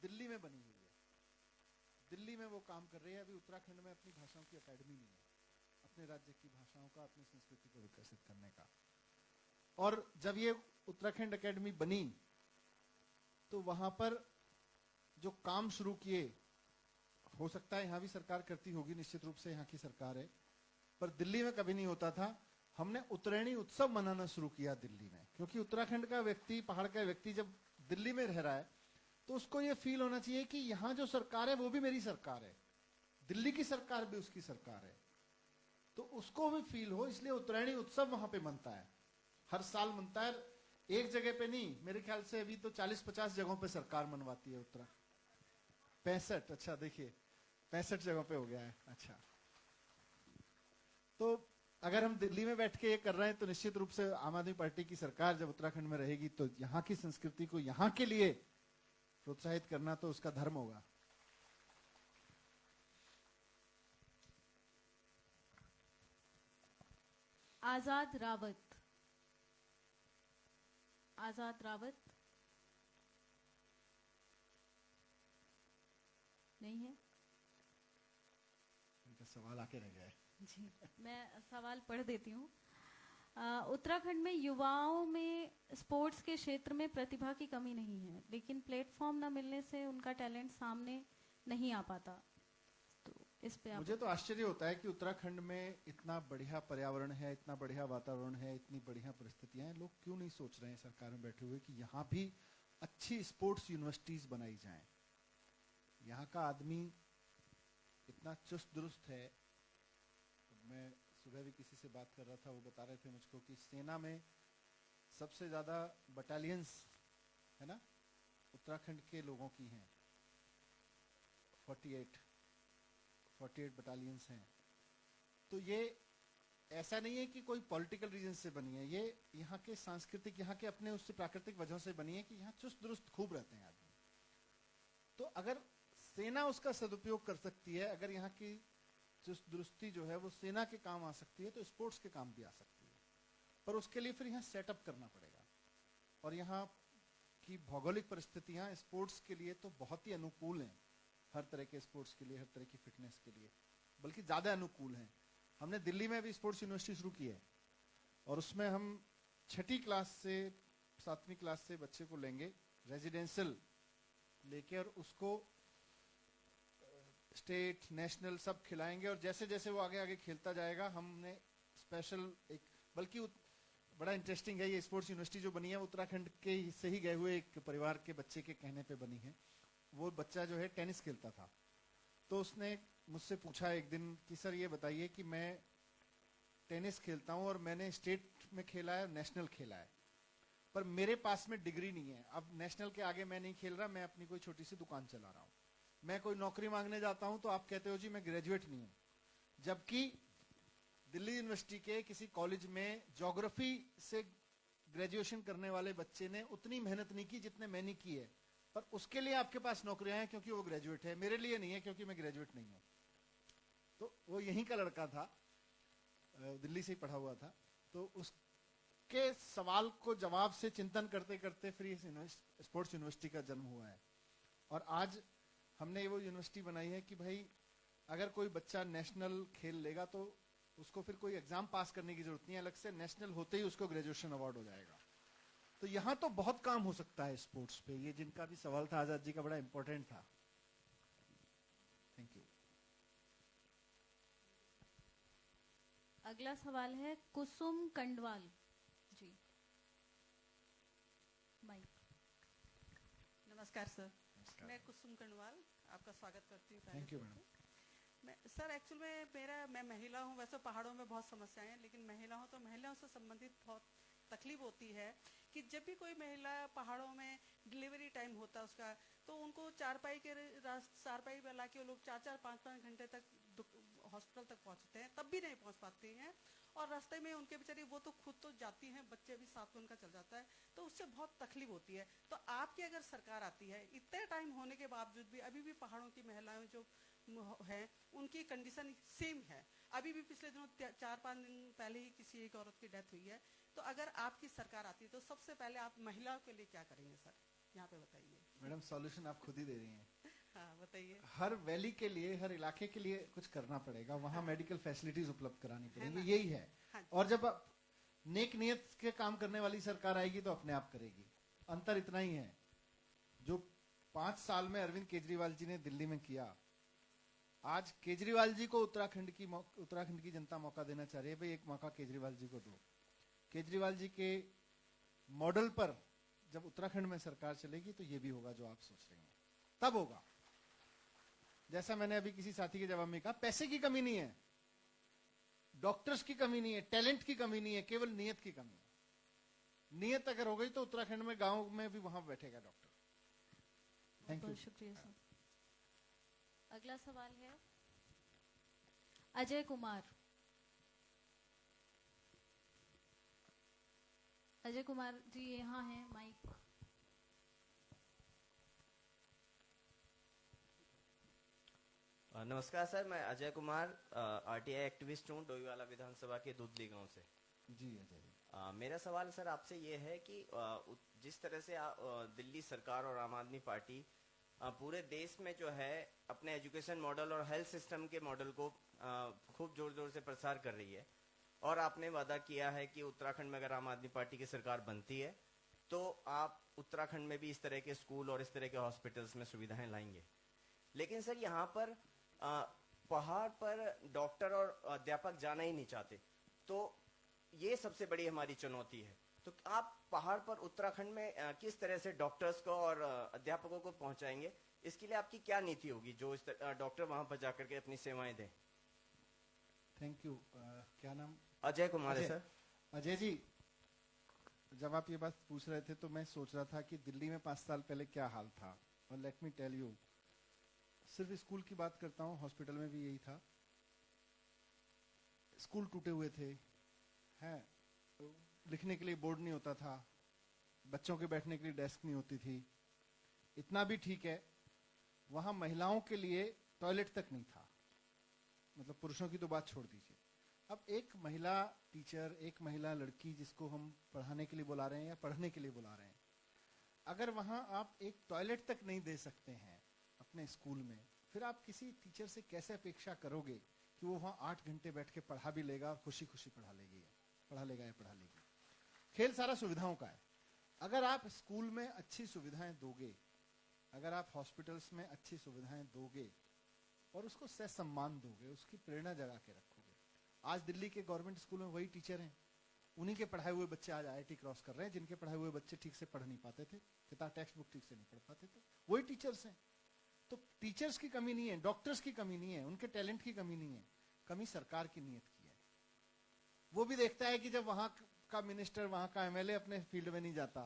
दिल्ली में बनी हुई है, दिल्ली में वो काम कर रही है। अभी उत्तराखंड में अपनी भाषाओं की एकेडमी नहीं है, अपने राज्य की भाषाओं का, अपनी संस्कृति को विकसित करने का। और जब ये उत्तराखंड एकेडमी बनी तो वहां पर जो काम शुरू किए, हो सकता है यहाँ भी सरकार करती होगी, निश्चित रूप से यहाँ की सरकार है, पर दिल्ली में कभी नहीं होता था। हमने उत्तरायणी उत्सव मनाना शुरू किया दिल्ली में, क्योंकि उत्तराखंड का व्यक्ति, पहाड़ का व्यक्ति जब दिल्ली में रह रहा है तो उसको ये फील होना चाहिए कि यहाँ जो सरकार है वो भी मेरी सरकार है, दिल्ली की सरकार भी उसकी सरकार है, तो उसको भी फील हो। इसलिए उत्तरायणी उत्सव वहां पे मनता है, हर साल मनता है। एक जगह पे नहीं, मेरे ख्याल से अभी तो 40-50 जगहों पे सरकार मनवाती है उत्तराखंड। 65, अच्छा देखिए 65 जगहों पे हो गया है। अच्छा, तो अगर हम दिल्ली में बैठ के ये कर रहे हैं तो निश्चित रूप से आम आदमी पार्टी की सरकार जब उत्तराखंड में रहेगी तो यहाँ की संस्कृति को यहाँ के लिए प्रोत्साहित करना तो उसका धर्म होगा। आजाद रावत। आजाद रावत, नहीं है? इनका सवाल आके रह गया है। जी, मैं सवाल पढ़ देती हूँ। उत्तराखंड में युवाओं में स्पोर्ट्स के क्षेत्र में प्रतिभा की कमी नहीं है, लेकिन प्लेटफॉर्म न मिलने से उनका टैलेंट सामने नहीं आ पाता। तो इस पे आप मुझे तो आश्चर्य होता है कि उत्तराखंड में इतना बढ़िया पर्यावरण है, इतना बढ़िया वातावरण है, इतनी बढ़िया परिस्थितियां हैं, लोग क्यों नहीं सोच रहे हैं सरकार में बैठे हुए कि यहाँ भी अच्छी स्पोर्ट्स यूनिवर्सिटीज बनाई जाएं। यहाँ का आदमी इतना चुस्त दुरुस्त है। मैं सुबह भी किसी से बात कर रहा था, वो बता रहे थे मुझको कि सेना में सबसे ज्यादा बटालियंस है ना उत्तराखंड के लोगों की हैं। 48 बटालियंस हैं। तो ये ऐसा नहीं है कि कोई पॉलिटिकल रीजन से बनी है, ये यहाँ के सांस्कृतिक, यहाँ के अपने उससे प्राकृतिक वजहों से बनी है कि यहाँ चुस्त दुरुस्त खूब रहते हैं आदमी। तो अगर सेना उसका सदुपयोग कर सकती है, अगर यहाँ की चुस्त दुरुस्ती जो है वो सेना के काम आ सकती है, तो स्पोर्ट्स के काम भी आ सकती है। पर उसके लिए फिर यहाँ सेटअप करना पड़ेगा, और यहाँ की भौगोलिक परिस्थितियां स्पोर्ट्स के लिए तो बहुत ही अनुकूल हैं। हर तरह के स्पोर्ट्स के लिए, हर तरह की फिटनेस के लिए, बल्कि ज्यादा अनुकूल हैं। हमने दिल्ली में भी स्पोर्ट्स यूनिवर्सिटी शुरू की है, और उसमें हम 6ठी क्लास से 7वीं क्लास से बच्चे को लेंगे रेजिडेंशियल लेके, और उसको स्टेट नेशनल सब खिलाएंगे, और जैसे जैसे वो आगे आगे खेलता जाएगा हमने स्पेशल एक, बल्कि बड़ा इंटरेस्टिंग है ये स्पोर्ट्स यूनिवर्सिटी जो बनी है, उत्तराखंड के से ही गए हुए एक परिवार के बच्चे के कहने पे बनी है। वो बच्चा जो है टेनिस खेलता था, तो उसने मुझसे पूछा एक दिन कि सर ये बताइए कि मैं टेनिस खेलता हूं और मैंने स्टेट में खेला है, नेशनल खेला है, पर मेरे पास में डिग्री नहीं है। अब नेशनल के आगे मैं नहीं खेल रहा, मैं अपनी कोई छोटी सी दुकान चला रहा हूँ। मैं कोई नौकरी मांगने जाता हूं तो आप कहते हो जी मैं ग्रेजुएट नहीं हूं, जबकि दिल्ली यूनिवर्सिटी के किसी कॉलेज में ज्योग्राफी से ग्रेजुएशन करने वाले बच्चे ने उतनी मेहनत नहीं की जितने मैंने की है, पर उसके लिए आपके पास नौकरियां हैं क्योंकि वो ग्रेजुएट है, मेरे लिए नहीं है क्योंकि मैं ग्रेजुएट नहीं हूं। तो वो यहीं का लड़का था, दिल्ली से ही पढ़ा हुआ था, तो उसके सवाल को जवाब से चिंतन करते करते फिर स्पोर्ट्स यूनिवर्सिटी का जन्म हुआ है। और आज हमने वो यूनिवर्सिटी बनाई है कि भाई अगर कोई बच्चा नेशनल खेल लेगा तो उसको फिर कोई एग्जाम पास करने की जरूरत नहीं है, अलग से नेशनल होते ही उसको ग्रेजुएशन अवार्ड हो जाएगा। तो यहाँ तो बहुत काम हो सकता है स्पोर्ट्स पे। ये जिनका भी सवाल था आजाद जी का बड़ा इंपॉर्टेंट था। Thank you. अगला सवाल है कुसुम कंडवाल जी, माइक। नमस्कार सर, मैं कुसुम कंडवाल आपका स्वागत करती हूँ। Thank you madam. मैं सर एक्चुअल में मैं महिला हूँ। वैसे पहाड़ों में बहुत समस्याएं हैं, लेकिन महिला हूँ तो महिलाओं से संबंधित बहुत तकलीफ होती है कि जब भी कोई महिला पहाड़ों में डिलीवरी टाइम होता है उसका, तो उनको चारपाई में ला के वो लोग 4-5 घंटे तक हॉस्पिटल तक पहुँचते हैं, तब भी नहीं पहुँच पाती हैं। और रास्ते में उनके बेचारी वो तो खुद तो जाती हैं, बच्चे भी साथ में उनका चल जाता है, तो उससे बहुत तकलीफ होती है। तो आपकी अगर सरकार आती है, इतने टाइम होने के बावजूद भी अभी भी पहाड़ों की महिलाएं जो है उनकी कंडीशन सेम है। अभी भी पिछले दिनों 4-5 दिन पहले ही किसी एक औरत की डेथ हुई है। तो अगर आपकी सरकार आती है तो सबसे पहले आप महिलाओं के लिए क्या करेंगे सर, यहाँ पे बताइए। मैडम सॉल्यूशन आप खुद ही दे रही हैं। हाँ बताइए। हर वैली के लिए, हर इलाके के लिए कुछ करना पड़ेगा, वहाँ मेडिकल फैसिलिटीज उपलब्ध करानी पड़ेगी, यही है। हाँ। और जब नेक नियत के काम करने वाली सरकार आएगी तो अपने आप करेगी। अंतर इतना ही है, जो 5 साल में अरविंद केजरीवाल जी ने दिल्ली में किया, आज केजरीवाल जी को उत्तराखंड की जनता मौका देना चाह रही है। भाई एक मौका केजरीवाल जी को दो। केजरीवाल जी के मॉडल पर जब उत्तराखंड में सरकार चलेगी तो ये भी होगा जो आप सोच रहे हैं, तब होगा। जैसा मैंने अभी किसी साथी के जवाब में कहा, पैसे की कमी नहीं है, डॉक्टर्स की कमी नहीं है, टैलेंट की कमी नहीं है, केवल नियत की कमी है। नियत अगर हो गई तो उत्तराखंड में गांव में भी वहां बैठेगा डॉक्टर। Thank you. बहुत शुक्रिया सर। अगला सवाल है अजय कुमार। अजय कुमार जी यहाँ हैं, माइक। नमस्कार सर, मैं अजय कुमार आरटीआई एक्टिविस्ट हूँ, डोईवाला विधानसभा के दुधली गांव से। जी अजय। मेरा सवाल सर आपसे ये है कि जिस तरह से दिल्ली सरकार और आम आदमी पार्टी पूरे देश में जो है अपने एजुकेशन मॉडल और हेल्थ सिस्टम के मॉडल को खूब जोर जोर से प्रसार कर रही है। और आपने वादा किया है कि उत्तराखंड में अगर आम आदमी पार्टी की सरकार बनती है तो आप उत्तराखंड में भी इस तरह के स्कूल और इस तरह के हॉस्पिटल्स में सुविधाएं लाएंगे। लेकिन सर यहाँ पर पहाड़ पर डॉक्टर और अध्यापक जाना ही नहीं चाहते, तो ये सबसे बड़ी हमारी चुनौती है। तो आप पहाड़ पर उत्तराखंड में किस तरह से डॉक्टर्स को और अध्यापकों को पहुंचाएंगे, इसके लिए आपकी क्या नीति होगी जो इस डॉक्टर वहां पर जाकर के अपनी सेवाएं दें? Thank you. क्या नाम? अजय कुमार है सर। अजय जी, जब आप ये बात पूछ रहे थे तो मैं सोच रहा था कि दिल्ली में 5 साल पहले क्या हाल था। और लेट मी टेल यू, सिर्फ स्कूल की बात करता हूँ, हॉस्पिटल में भी यही था। स्कूल टूटे हुए थे, हैं, लिखने के लिए बोर्ड नहीं होता था, बच्चों के बैठने के लिए डेस्क नहीं होती थी। इतना भी ठीक है, वहां महिलाओं के लिए टॉयलेट तक नहीं था, मतलब पुरुषों की तो बात छोड़ दीजिए। अब एक महिला टीचर, एक महिला लड़की जिसको हम पढ़ाने के लिए बुला रहे हैं या पढ़ने के लिए बुला रहे हैं, अगर वहां आप एक टॉयलेट तक नहीं दे सकते हैं अपने स्कूल में, फिर आप किसी टीचर से कैसे अपेक्षा करोगे कि वो वहां 8 घंटे बैठ के पढ़ा भी लेगा और खुशी खुशी पढ़ा लेगा या पढ़ा लेगी। खेल सारा सुविधाओं का है। अगर आप स्कूल में अच्छी सुविधाएं दोगे, अगर आप हॉस्पिटल्स में अच्छी सुविधाएं दोगे और उसको सह सम्मान दोगे, उसकी प्रेरणा जगा के रखोगे। आज दिल्ली के गवर्नमेंट स्कूल में वही टीचर हैं, उन्हीं के पढ़ाए हुए बच्चे आज IIT क्रॉस कर रहे हैं, जिनके पढ़ाए हुए बच्चे ठीक से पढ़ नहीं पाते थे, किताब टेक्स्ट बुक ठीक से नहीं पढ़ पाते थे, वही टीचर्स हैं। तो टीचर्स की कमी नहीं है, डॉक्टर्स की कमी नहीं है, उनके टैलेंट की कमी नहीं है, कमी सरकार की नीयत की है। वो भी देखता है कि जब वहां का मिनिस्टर, वहां का MLA अपने फील्ड में नहीं जाता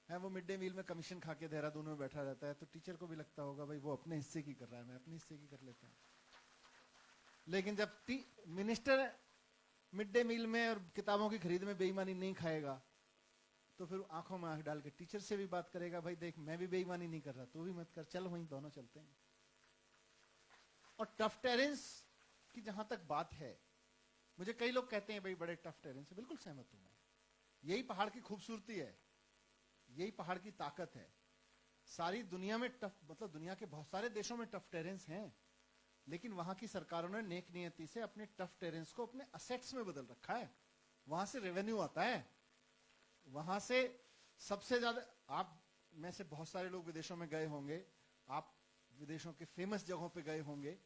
है, वो मिड डे मील में कमीशन खा के देहरादून में बैठा रहता है, तो टीचर को भी लगता होगा भाई वो अपने हिस्से की कर रहा है, मैं अपने हिस्से की कर लेता हूं। लेकिन जब मिनिस्टर मिड डे मील में और किताबों की खरीद में बेईमानी नहीं खाएगा, तो फिर आंखों में आंख डाल के टीचर से भी बात करेगा, भाई देख मैं भी बेईमानी नहीं कर रहा, तू भी मत कर, चल वहीं दोनों चलते हैं। और टफ टेरेंस की जहां तक बात है, मुझे कई लोग कहते हैं भाई बड़े टफ टेरेंस है, बिल्कुल सहमत हूं मैं। यही पहाड़ की खूबसूरती है, यही पहाड़ की ताकत है। सारी दुनिया में टफ, मतलब दुनिया के बहुत सारे देशों में टफ टेरेंस हैं, लेकिन वहां की सरकारों ने नेक नियति से अपने टफ टेरेंस को अपने असेट्स में बदल रखा है। वहां से रेवेन्यू आता है, वहां से सबसे ज्यादा, आप में से बहुत सारे लोग विदेशों में गए होंगे, आप विदेशों के फेमस जगहों पे गए होंगे,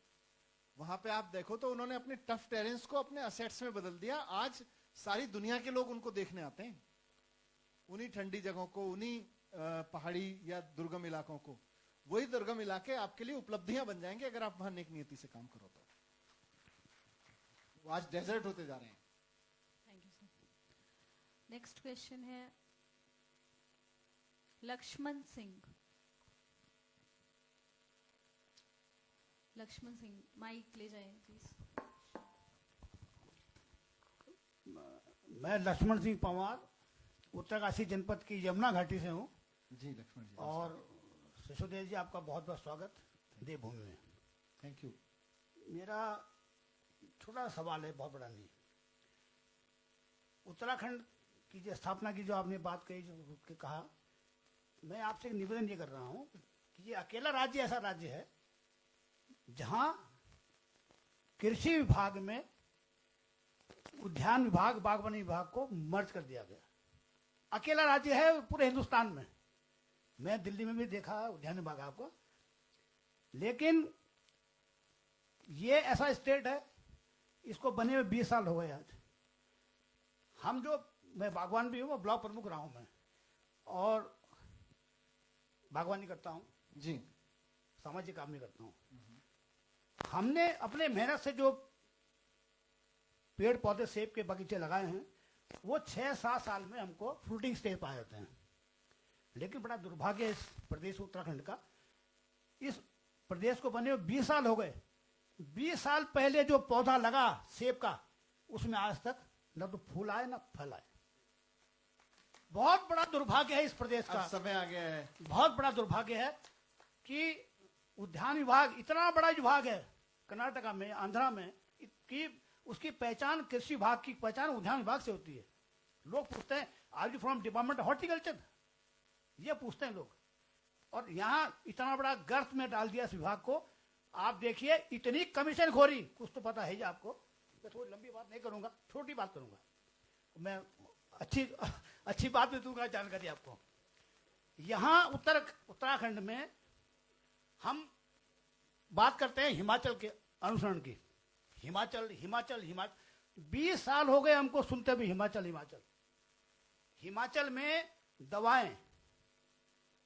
वहां पे आप देखो तो उन्होंने अपने टफ टेरेंस को अपने असेट्स में बदल दिया। आज सारी दुनिया के लोग उनको देखने आते हैं, उन्हीं ठंडी जगहों को, उन्हीं पहाड़ी या दुर्गम इलाकों को। वही दुर्गम इलाके आपके लिए उपलब्धियां बन जाएंगे अगर आप वहां नेक नियति से काम करो तो। वो आज डेजर्ट होते जा रहे हैं। Thank you sir. Next question है लक्ष्मण सिंह। लक्ष्मण सिंह, माइक ले जाए प्लीज। मैं लक्ष्मण सिंह पंवार उत्तरकाशी जनपद की यमुना घाटी से हूँ। जी लक्ष्मण जी। और सिसोदिया जी, आपका बहुत बहुत स्वागत देवभूमि में। Thank you. मेरा छोटा सवाल है, बहुत बड़ा नहीं। उत्तराखंड की जो स्थापना की जो आपने बात कही, जो कहा, मैं आपसे एक निवेदन ये कर रहा हूँ कि ये अकेला राज्य ऐसा राज्य है जहां कृषि विभाग में उद्यान विभाग, बागवानी विभाग को मर्ज कर दिया गया। अकेला राज्य है पूरे हिंदुस्तान में। मैं दिल्ली में भी देखा उद्यान विभाग आपको, लेकिन ये ऐसा स्टेट है, इसको बने हुए 20 साल हो गए आज। हम जो, मैं बागवान भी हूँ, ब्लॉक प्रमुख रहा हूँ मैं, और बागवानी करता हूँ जी, सामाजिक काम भी करता हूँ। हमने अपने मेहनत से जो पेड़ पौधे, सेब के बगीचे लगाए हैं, वो 6-7 साल में हमको फ्रूटिंग स्टेज पाए होते हैं। लेकिन बड़ा दुर्भाग्य है इस प्रदेश उत्तराखंड का, इस प्रदेश को बने हुए 20 साल हो गए। 20 साल पहले जो पौधा लगा सेब का, उसमें आज तक न तो फूल आए न फल आए। बहुत बड़ा दुर्भाग्य है इस प्रदेश का। समय आ गया है। बहुत बड़ा दुर्भाग्य है कि उद्यान विभाग इतना बड़ा विभाग है कर्नाटका में, आंध्रा में, कि उसकी पहचान कृषि विभाग की पहचान उद्यान विभाग से होती है। लोग पूछते हैं are you from department horticulture, ये पूछते हैं लोग। और यहाँ इतना बड़ा गर्त में डाल दिया इस विभाग को। आप देखिए इतनी कमीशन खोरी, कुछ तो पता है ही आपको। मैं थोड़ी लंबी बात नहीं करूंगा, छोटी बात करूंगा। मैं अच्छी बात भी दूंगा जानकारी आपको। यहाँ उत्तराखंड में हम बात करते हैं हिमाचल के अनुसरण की। हिमाचल 20 साल हो गए हमको सुनते भी हिमाचल। हिमाचल में दवाएं,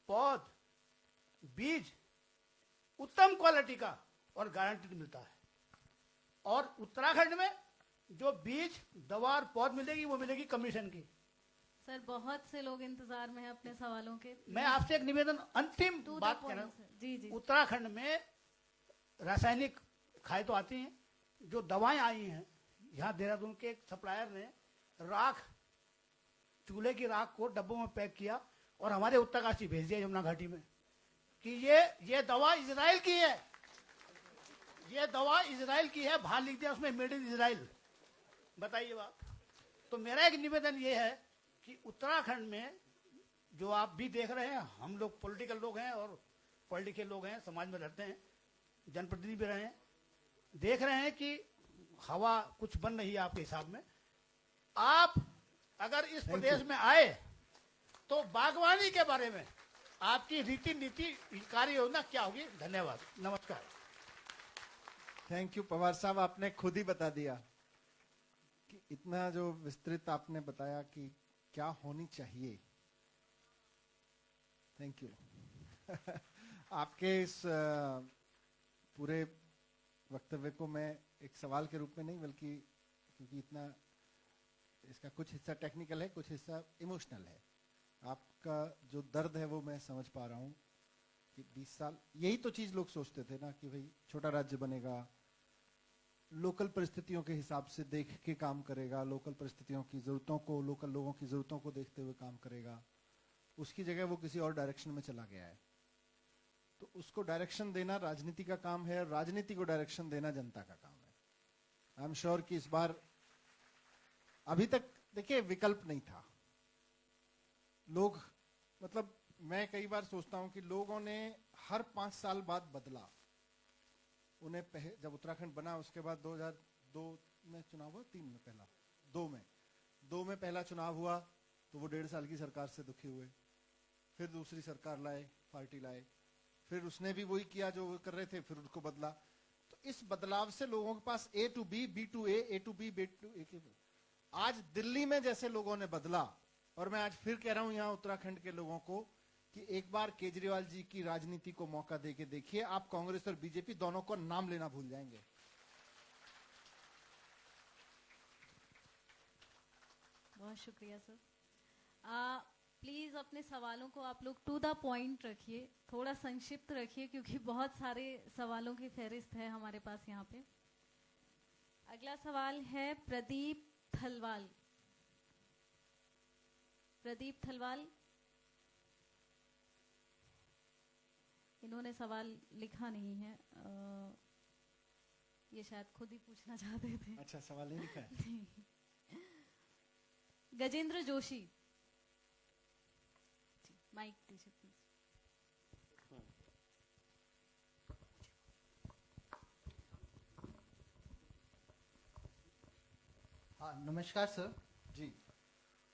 पौध, बीज उत्तम क्वालिटी का और गारंटीड मिलता है। और उत्तराखंड में जो बीज, दवा और पौध मिलेगी वो मिलेगी कमीशन की। सर बहुत से लोग इंतजार में हैं अपने सवालों के। मैं आपसे एक निवेदन, अंतिम बात कहना, जी। उत्तराखंड में रासायनिक खाद तो आती हैं, जो दवाएं आई हैं, यहाँ देहरादून के एक सप्लायर ने राख, चूल्हे की राख को डब्बों में पैक किया और हमारे उत्तरकाशी भेज दिया यमुना घाटी में कि ये दवा इजराइल की है, ये दवा इजराइल की है, बाहर लिख दिया उसमें मेड इन इजराइल। बताइए बात। तो मेरा एक निवेदन ये है कि उत्तराखंड में जो आप भी देख रहे हैं, हम लोग पॉलिटिकल लोग हैं और पढ़े लिखे लोग हैं, समाज में रहते हैं, जनप्रतिनिधि भी रहे हैं, देख रहे हैं कि हवा कुछ बन रही है आपके हिसाब में। आप अगर इस प्रदेश में आए तो बागवानी के बारे में आपकी रीति नीति कार्य योजना क्या होगी। धन्यवाद, नमस्कार। थैंक यू पवार साहब, आपने खुद ही बता दिया कि इतना जो विस्तृत आपने बताया कि क्या होनी चाहिए। Thank you. आपके इस पूरे वक्तव्य को मैं एक सवाल के रूप में नहीं, बल्कि क्योंकि इतना इसका कुछ हिस्सा टेक्निकल है, कुछ हिस्सा इमोशनल है। आपका जो दर्द है वो मैं समझ पा रहा हूँ कि 20 साल यही तो चीज लोग सोचते थे ना कि भाई छोटा राज्य बनेगा, लोकल परिस्थितियों के हिसाब से देख के काम करेगा, लोकल परिस्थितियों की जरूरतों को, लोकल लोगों की जरूरतों को देखते हुए काम करेगा। उसकी जगह वो किसी और डायरेक्शन में चला गया है। तो उसको डायरेक्शन देना राजनीति का काम है, राजनीति को डायरेक्शन देना जनता का काम है। आई एम श्योर कि इस बार, अभी तक देखिए विकल्प नहीं था। लोग, मतलब मैं कई बार सोचता हूं कि लोगों ने हर 5 साल बाद बदला। उन्हें जब उत्तराखंड बना उसके बाद 2002 में चुनाव हुआ, 3 में पहला, 2 में पहला चुनाव हुआ तो वो 1.5 साल की सरकार से दुखी हुए। फिर दूसरी सरकार लाए, पार्टी लाए, फिर उसने भी वही किया जो वो कर रहे थे, फिर उसको बदला। तो इस बदलाव से लोगों के पास A to B, B to A to B, B to A। आज दिल्ली में जैसे लोगों ने बदला, और मैं आज फिर कह रहा हूं यहां उत्तराखंड के लोगों को कि एक बार केजरीवाल जी की राजनीति को मौका देके देखिए, आप कांग्रेस और बीजेपी दोनों को नाम लेना भूल जाएंगे। बहुत शुक्रिया सर। प्लीज अपने सवालों को आप लोग टू द पॉइंट रखिए, थोड़ा संक्षिप्त रखिए, क्योंकि बहुत सारे सवालों की फहरिस्त है हमारे पास यहाँ पे। अगला सवाल है प्रदीप थलवाल। प्रदीप थलवाल, इन्होंने सवाल लिखा नहीं है, ये शायद खुद ही पूछना चाहते थे। अच्छा, सवाल नहीं लिखा है। गजेंद्र जोशी, माइक दीजिए प्लीज। हाँ, नमस्कार सर जी।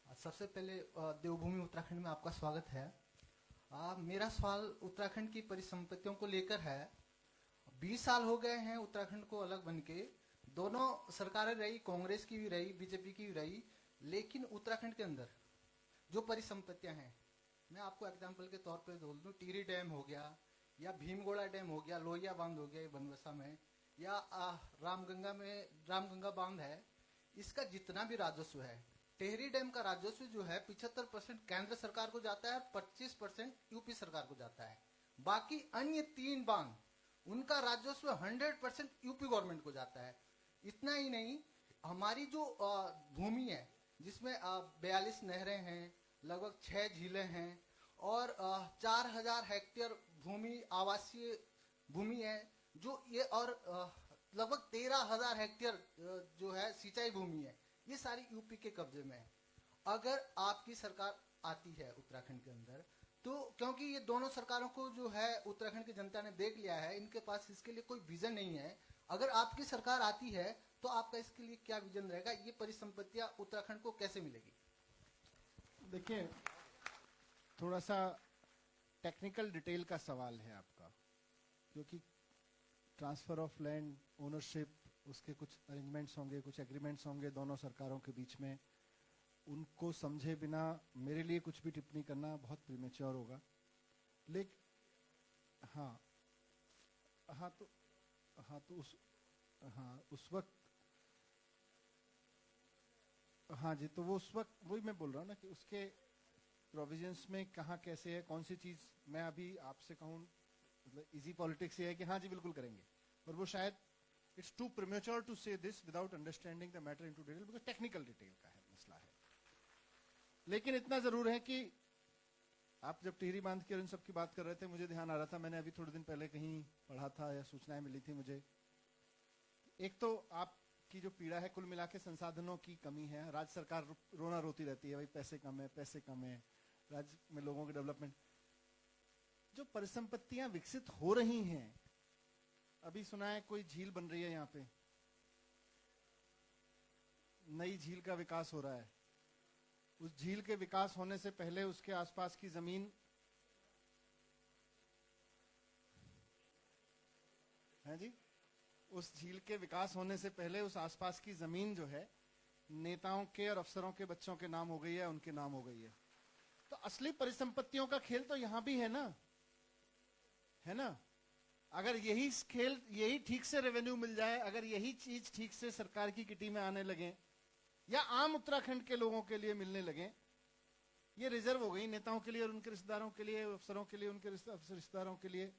सबसे पहले देवभूमि उत्तराखंड में आपका स्वागत है। मेरा सवाल उत्तराखंड की परिसंपत्तियों को लेकर है। 20 साल हो गए हैं उत्तराखंड को अलग बनके, दोनों सरकारें रही, कांग्रेस की भी रही, बीजेपी की भी रही, लेकिन उत्तराखंड के अंदर जो परिसंपत्तियां हैं, मैं आपको एग्जांपल के तौर पे बोल दूं, टिहरी डैम हो गया या भीमगोड़ा डैम हो गया, लोहिया बांध हो गया बनवसा में, या रामगंगा बांध है, इसका जितना भी राजस्व है, टिहरी डैम का राजस्व जो है 75% केंद्र सरकार को जाता है, 25% यूपी सरकार को जाता है। बाकी अन्य 3 बांध, उनका राजस्व 100% यूपी गवर्नमेंट को जाता है। इतना ही नहीं, हमारी जो भूमि है जिसमें 42 नहरें हैं, लगभग 6 झीलें हैं और 4000 हेक्टेयर भूमि आवासीय भूमि है, जो ये और लगभग 13000 हेक्टेयर जो है सिंचाई भूमि है, ये सारी यूपी के कब्जे में है। अगर आपकी सरकार आती है उत्तराखंड के अंदर, तो क्योंकि ये दोनों सरकारों को जो है उत्तराखंड की जनता ने देख लिया है, इनके पास इसके लिए कोई विजन नहीं है। अगर आपकी सरकार आती है तो आपका इसके लिए क्या विजन रहेगा? ये परिसंपत्तियां उत्तराखंड को कैसे मिलेगी? देखिए, थोड़ा सा टेक्निकल डिटेल का सवाल है आपका, क्योंकि ट्रांसफर ऑफ लैंड ओनरशिप, उसके कुछ अरेंजमेंट्स होंगे, कुछ एग्रीमेंट्स होंगे दोनों सरकारों के बीच में। उनको समझे बिना मेरे लिए कुछ भी टिप्पणी करना बहुत प्रीमेच्योर होगा। लेकिन हाँ तो उस वक्त हाँ जी, तो वो उस वक्त वही मैं बोल रहा हूँ ना कि उसके प्रोविजंस में कहाँ कैसे है, कौन सी चीज मैं अभी आपसे कहूँ, मतलब इजी पॉलिटिक्स ये है कि हाँ जी बिल्कुल करेंगे, पर वो शायद इट्स टू प्रीमेच्योर टू से this without understanding the matter into detail, because technical detail का है मसला है। लेकिन इतना जरूर है कि आप जब टिहरी बांध की और इन सब की बात कर रहे थे, मुझे ध्यान आ रहा था, मैंने अभी थोड़े दिन पहले कहीं पढ़ा था या सूचनाएं मिली थी मुझे। एक तो आपकी जो पीड़ा है कुल मिला के संसाधनों की कमी है। राज्य सरकार रोना रोती रहती है, भाई पैसे कम है, पैसे कम है, राज्य में लोगों के डेवलपमेंट। जो परिसंपत्तियां विकसित हो रही हैं, अभी सुना है कोई झील बन रही है यहाँ पे, नई झील का विकास हो रहा है। उस झील के विकास होने से पहले उसके आसपास की जमीन है जी, उस झील के विकास होने से पहले उस आसपास की जमीन जो है नेताओं के और अफसरों के बच्चों के नाम हो गई है, उनके नाम हो गई है। तो असली परिसंपत्तियों का खेल तो यहां भी है ना, है ना। अगर यही खेल, यही ठीक से रेवेन्यू मिल जाए, अगर यही चीज ठीक से सरकार की किटी में आने लगे या आम उत्तराखंड के लोगों के लिए मिलने लगे, ये रिजर्व हो गई नेताओं के लिए और उनके रिश्तेदारों के लिए, अफसरों के लिए, उनके रिश्तेदारों के लिए।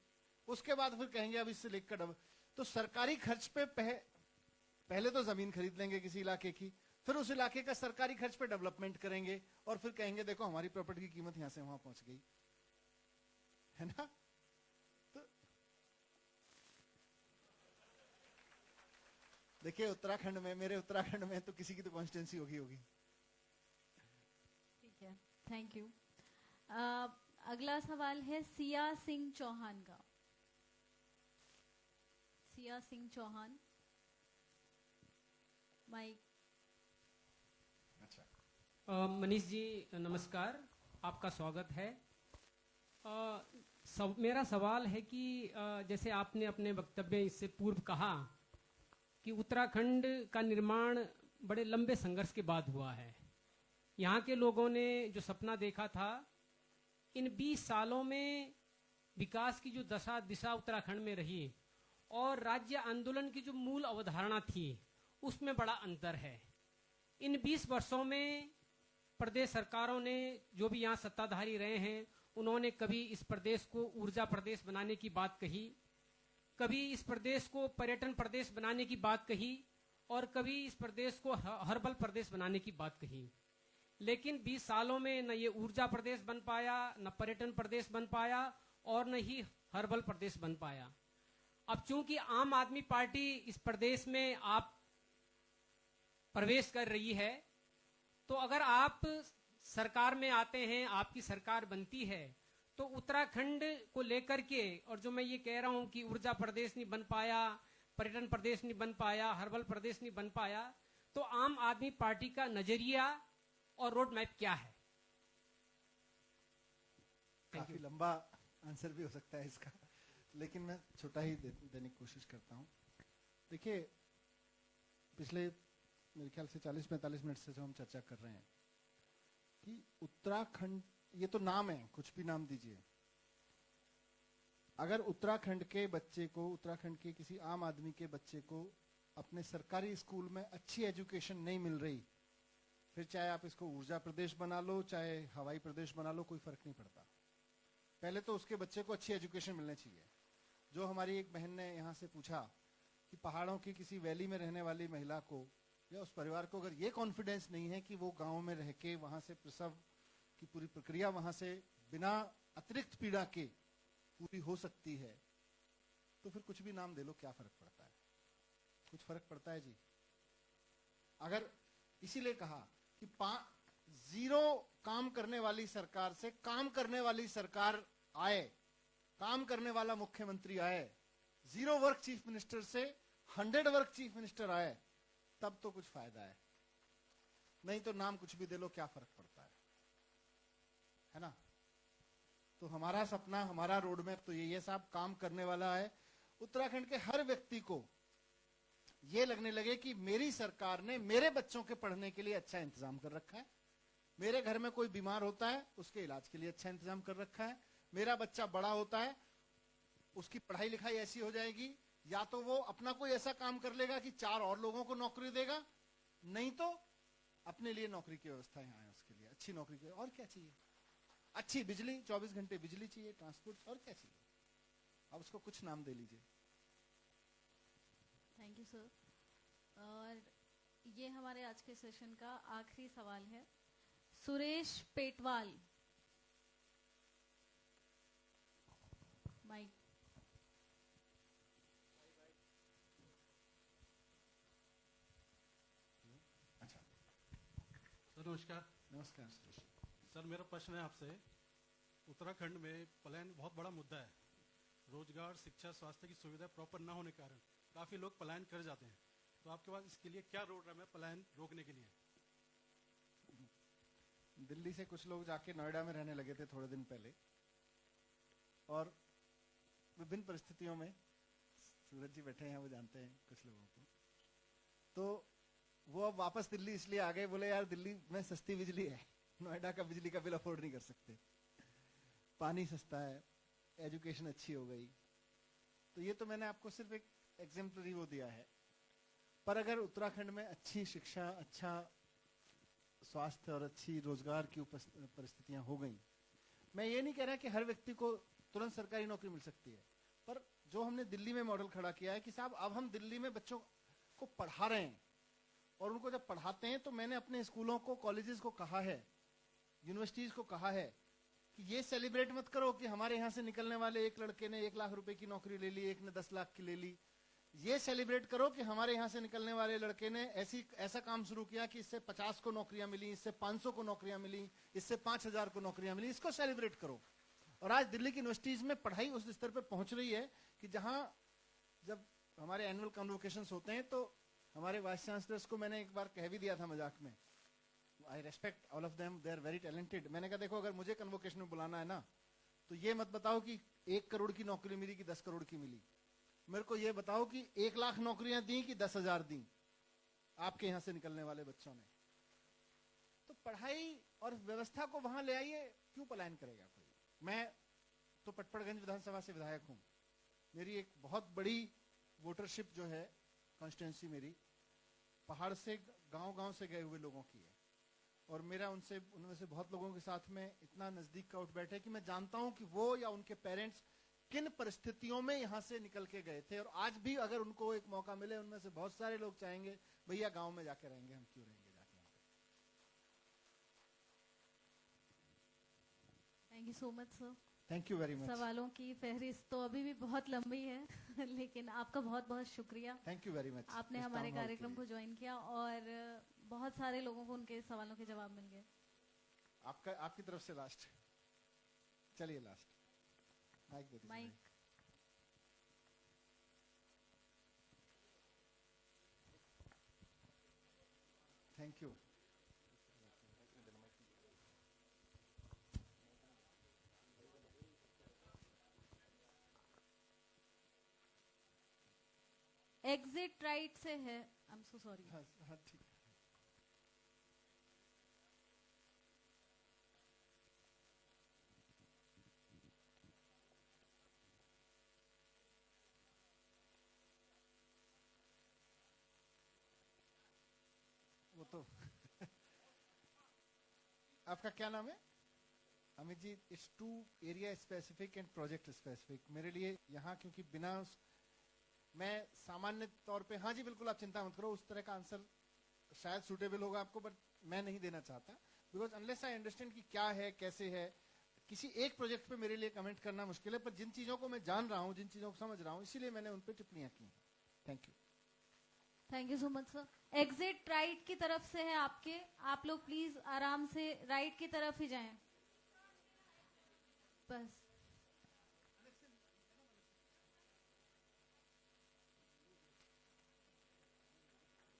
उसके बाद फिर कहेंगे अब इससे लेकर डबल। तो सरकारी खर्च पे पहले तो जमीन खरीद लेंगे किसी इलाके की, फिर उस इलाके का सरकारी खर्च पे डेवलपमेंट करेंगे और फिर कहेंगे देखो हमारी प्रॉपर्टी की कीमत यहां से वहां पहुंच गई, है ना। तो देखिए उत्तराखंड में, मेरे उत्तराखंड में तो किसी की तो कॉन्स्टिट्यूंसी होगी। ठीक है, थैंक यू। अगला सवाल है सिया सिंह चौहान का। सिया सिंह चौहान, माइक। अच्छा, मनीष जी नमस्कार, आपका स्वागत है। मेरा सवाल है कि जैसे आपने अपने वक्तव्य इससे पूर्व कहा कि उत्तराखंड का निर्माण बड़े लंबे संघर्ष के बाद हुआ है। यहाँ के लोगों ने जो सपना देखा था, इन 20 सालों में विकास की जो दशा दिशा उत्तराखंड में रही और राज्य आंदोलन की जो मूल अवधारणा थी, उसमें बड़ा अंतर है। इन 20 वर्षों में प्रदेश सरकारों ने, जो भी यहाँ सत्ताधारी रहे हैं, उन्होंने कभी इस प्रदेश को ऊर्जा प्रदेश बनाने की बात कही, कभी इस प्रदेश को पर्यटन प्रदेश बनाने की बात कही और कभी इस प्रदेश को हर्बल प्रदेश बनाने की बात कही। लेकिन 20 सालों में न ये ऊर्जा प्रदेश बन पाया, न पर्यटन प्रदेश बन पाया और न ही हर्बल प्रदेश बन पाया। अब चूंकि आम आदमी पार्टी इस प्रदेश में आप प्रवेश कर रही है, तो अगर आप सरकार में आते हैं, आपकी सरकार बनती है, तो उत्तराखंड को लेकर के, और जो मैं ये कह रहा हूं कि ऊर्जा प्रदेश नहीं बन पाया, पर्यटन प्रदेश नहीं बन पाया, हर्बल प्रदेश नहीं बन पाया, तो आम आदमी पार्टी का नजरिया और रोड मैप क्या है? काफी लंबा आंसर भी हो सकता है इसका, लेकिन मैं छोटा ही देने की कोशिश करता हूं। देखिए, पिछले मेरे ख्याल से 40-45 मिनट से जो हम चर्चा कर रहे हैं कि उत्तराखंड, ये तो नाम है, कुछ भी नाम दीजिए, अगर उत्तराखंड के बच्चे को, उत्तराखंड के किसी आम आदमी के बच्चे को अपने सरकारी स्कूल में अच्छी एजुकेशन नहीं मिल रही, फिर चाहे आप इसको ऊर्जा प्रदेश बना लो, चाहे हवाई प्रदेश बना लो, कोई फर्क नहीं पड़ता। पहले तो उसके बच्चे को अच्छी एजुकेशन मिलनी चाहिए। जो हमारी एक बहन ने यहाँ से पूछा कि पहाड़ों की किसी वैली में रहने वाली महिला को या उस परिवार को अगर ये कॉन्फिडेंस नहीं है कि वो गांव में रह के वहां से प्रसव की पूरी प्रक्रिया वहां से बिना अतिरिक्त पीड़ा के पूरी हो सकती है, तो फिर कुछ भी नाम दे लो, क्या फर्क पड़ता है? कुछ फर्क पड़ता है जी। अगर इसीलिए कहा कि जीरो काम करने वाली सरकार से काम करने वाली सरकार आए, काम करने वाला मुख्यमंत्री आए, 0 वर्क चीफ मिनिस्टर से 100 वर्क चीफ मिनिस्टर आए, तब तो कुछ फायदा है। नहीं तो नाम कुछ भी दे लो, क्या फर्क पड़ता है ना। तो हमारा सपना, हमारा रोड मैप तो ये साहब काम करने वाला है। उत्तराखंड के हर व्यक्ति को ये लगने लगे कि मेरी सरकार ने मेरे बच्चों के पढ़ने के लिए अच्छा इंतजाम कर रखा है, मेरे घर में कोई बीमार होता है उसके इलाज के लिए अच्छा इंतजाम कर रखा है, मेरा बच्चा बड़ा होता है उसकी पढ़ाई लिखाई ऐसी हो जाएगी, या तो वो अपना कोई ऐसा काम कर लेगा कि 4 और लोगों को नौकरी देगा, नहीं तो अपने लिए नौकरी की व्यवस्था यहाँ है, उसके लिए अच्छी नौकरी की। और क्या चाहिए? अच्छी बिजली, 24 घंटे बिजली चाहिए, ट्रांसपोर्ट, और क्या चाहिए? अब उसको कुछ नाम दे लीजिए। Thank you sir. और ये हमारे आज के सेशन का आखिरी सवाल है, सुरेश पेटवाल, माइक। अच्छा सर नमस्कार। नमस्कार सुरेश। सर मेरा प्रश्न है आपसे, उत्तराखंड में पलायन बहुत बड़ा मुद्दा है। रोजगार, शिक्षा, स्वास्थ्य की सुविधा प्रॉपर ना होने के कारण काफी लोग पलायन कर जाते हैं, तो आपके पास इसके लिए क्या रोड मैप है पलायन रोकने के लिए? दिल्ली से कुछ लोग जाके नोएडा में रहने लगे थे थोड़े दिन पहले, और विभिन्न परिस्थितियों में, सूरज जी बैठे हैं वो जानते हैं कुछ लोगों को, तो वो अब वापस दिल्ली इसलिए आ गए, बोले यार दिल्ली में सस्ती बिजली है, नोएडा का बिजली का बिल अफोर्ड नहीं कर सकते, पानी सस्ता है, एजुकेशन अच्छी हो गई। तो ये तो मैंने आपको सिर्फ एक एग्जाम्पलरी वो दिया है। पर अगर उत्तराखंड में अच्छी शिक्षा, अच्छा स्वास्थ्य और अच्छी रोजगार की परिस्थितियां हो गई, मैं ये नहीं कह रहा कि हर व्यक्ति को तुरंत सरकारी नौकरी मिल सकती है, पर जो हमने दिल्ली में मॉडल खड़ा किया है कि साहब अब हम दिल्ली में बच्चों को पढ़ा रहे हैं, और उनको जब पढ़ाते हैं तो मैंने अपने स्कूलों को, कॉलेजेस को कहा है, यूनिवर्सिटीज को कहा है कि ये सेलिब्रेट मत करो कि हमारे यहाँ से निकलने वाले एक लड़के ने 1 लाख रुपए की नौकरी ले ली, एक ने 10 लाख की ले ली। ये सेलिब्रेट करो कि हमारे यहाँ से निकलने वाले लड़के ने ऐसा काम शुरू किया कि इससे 50 को नौकरियां मिली, इससे 500 को नौकरियां मिली, इससे 5000 को नौकरियां मिली। इसको सेलिब्रेट करो। और आज दिल्ली की यूनिवर्सिटीज में पढ़ाई उस स्तर पर पहुंच रही है कि जहां जब हमारे एनुअल कन्वोकेशन होते हैं तो हमारे वाइस चांसलर्स को मैंने एक बार कह भी दिया था मजाक में, I respect all of them, they are very talented. मैंने कहा देखो अगर मुझे कन्वोकेशन में बुलाना है ना, तो ये मत बताओ कि 1 करोड़ की नौकरी मिली कि 10 करोड़ की मिली, मेरे को ये बताओ कि 1 लाख नौकरियां दी कि 10,000 दी आपके यहां से निकलने वाले बच्चों ने। तो पढ़ाई और व्यवस्था को वहां ले आइए, क्यों पलायन करेगा कोई। मैं तो पटपड़गंज विधानसभा से विधायक हूं, मेरी एक बहुत बड़ी वोटरशिप जो है कॉन्स्टिट्यूंसी मेरी पहाड़ से, गांव-गांव से गए हुए लोगों की है, और मेरा उनमें से बहुत लोगों के साथ में इतना नजदीक का उठ बैठे है कि मैं जानता हूं कि वो या उनके पेरेंट्स किन परिस्थितियों में यहां से निकल के गए थे, और आज भी अगर उनको एक मौका मिले, उनमें से बहुत सारे लोग चाहेंगे भैया गांव में जाके रहेंगे, हम क्यों रहेंगे जाके वहां पे। Thank you so much sir. Thank you very much. सवालों की फहरिस्त तो अभी भी बहुत लंबी है लेकिन आपका बहुत बहुत शुक्रिया। Thank you very much. आपने हमारे कार्यक्रम को ज्वाइन किया और बहुत सारे लोगों को उनके सवालों के जवाब मिल गए। आपकी तरफ से लास्ट, चलिए last mic. Thank you. Exit right से है, आई एम सो सॉरी। हाँ ठीक। वो तो आपका क्या नाम है? Amit ji, it's too area specific and project specific. मेरे लिए यहाँ क्योंकि बिना मैं सामान्य तौर पे, हाँ जी बिल्कुल आप चिंता मत करो, उस तरह का आंसर शायद सूटेबल होगा आपको, बट मैं नहीं देना चाहता, बिकॉज अनलेस आई अंडरस्टैंड कि क्या है कैसे है, किसी एक प्रोजेक्ट पे मेरे लिए कमेंट करना मुश्किल है। पर जिन चीजों को मैं जान रहा हूँ, जिन चीजों को समझ रहा हूँ, इसीलिए मैंने उन पर टिप्पणियां की। Thank you. Thank you so much sir. Exit right की तरफ से है आपके, आप लोग प्लीज आराम से राइट की तरफ ही जाएं बस।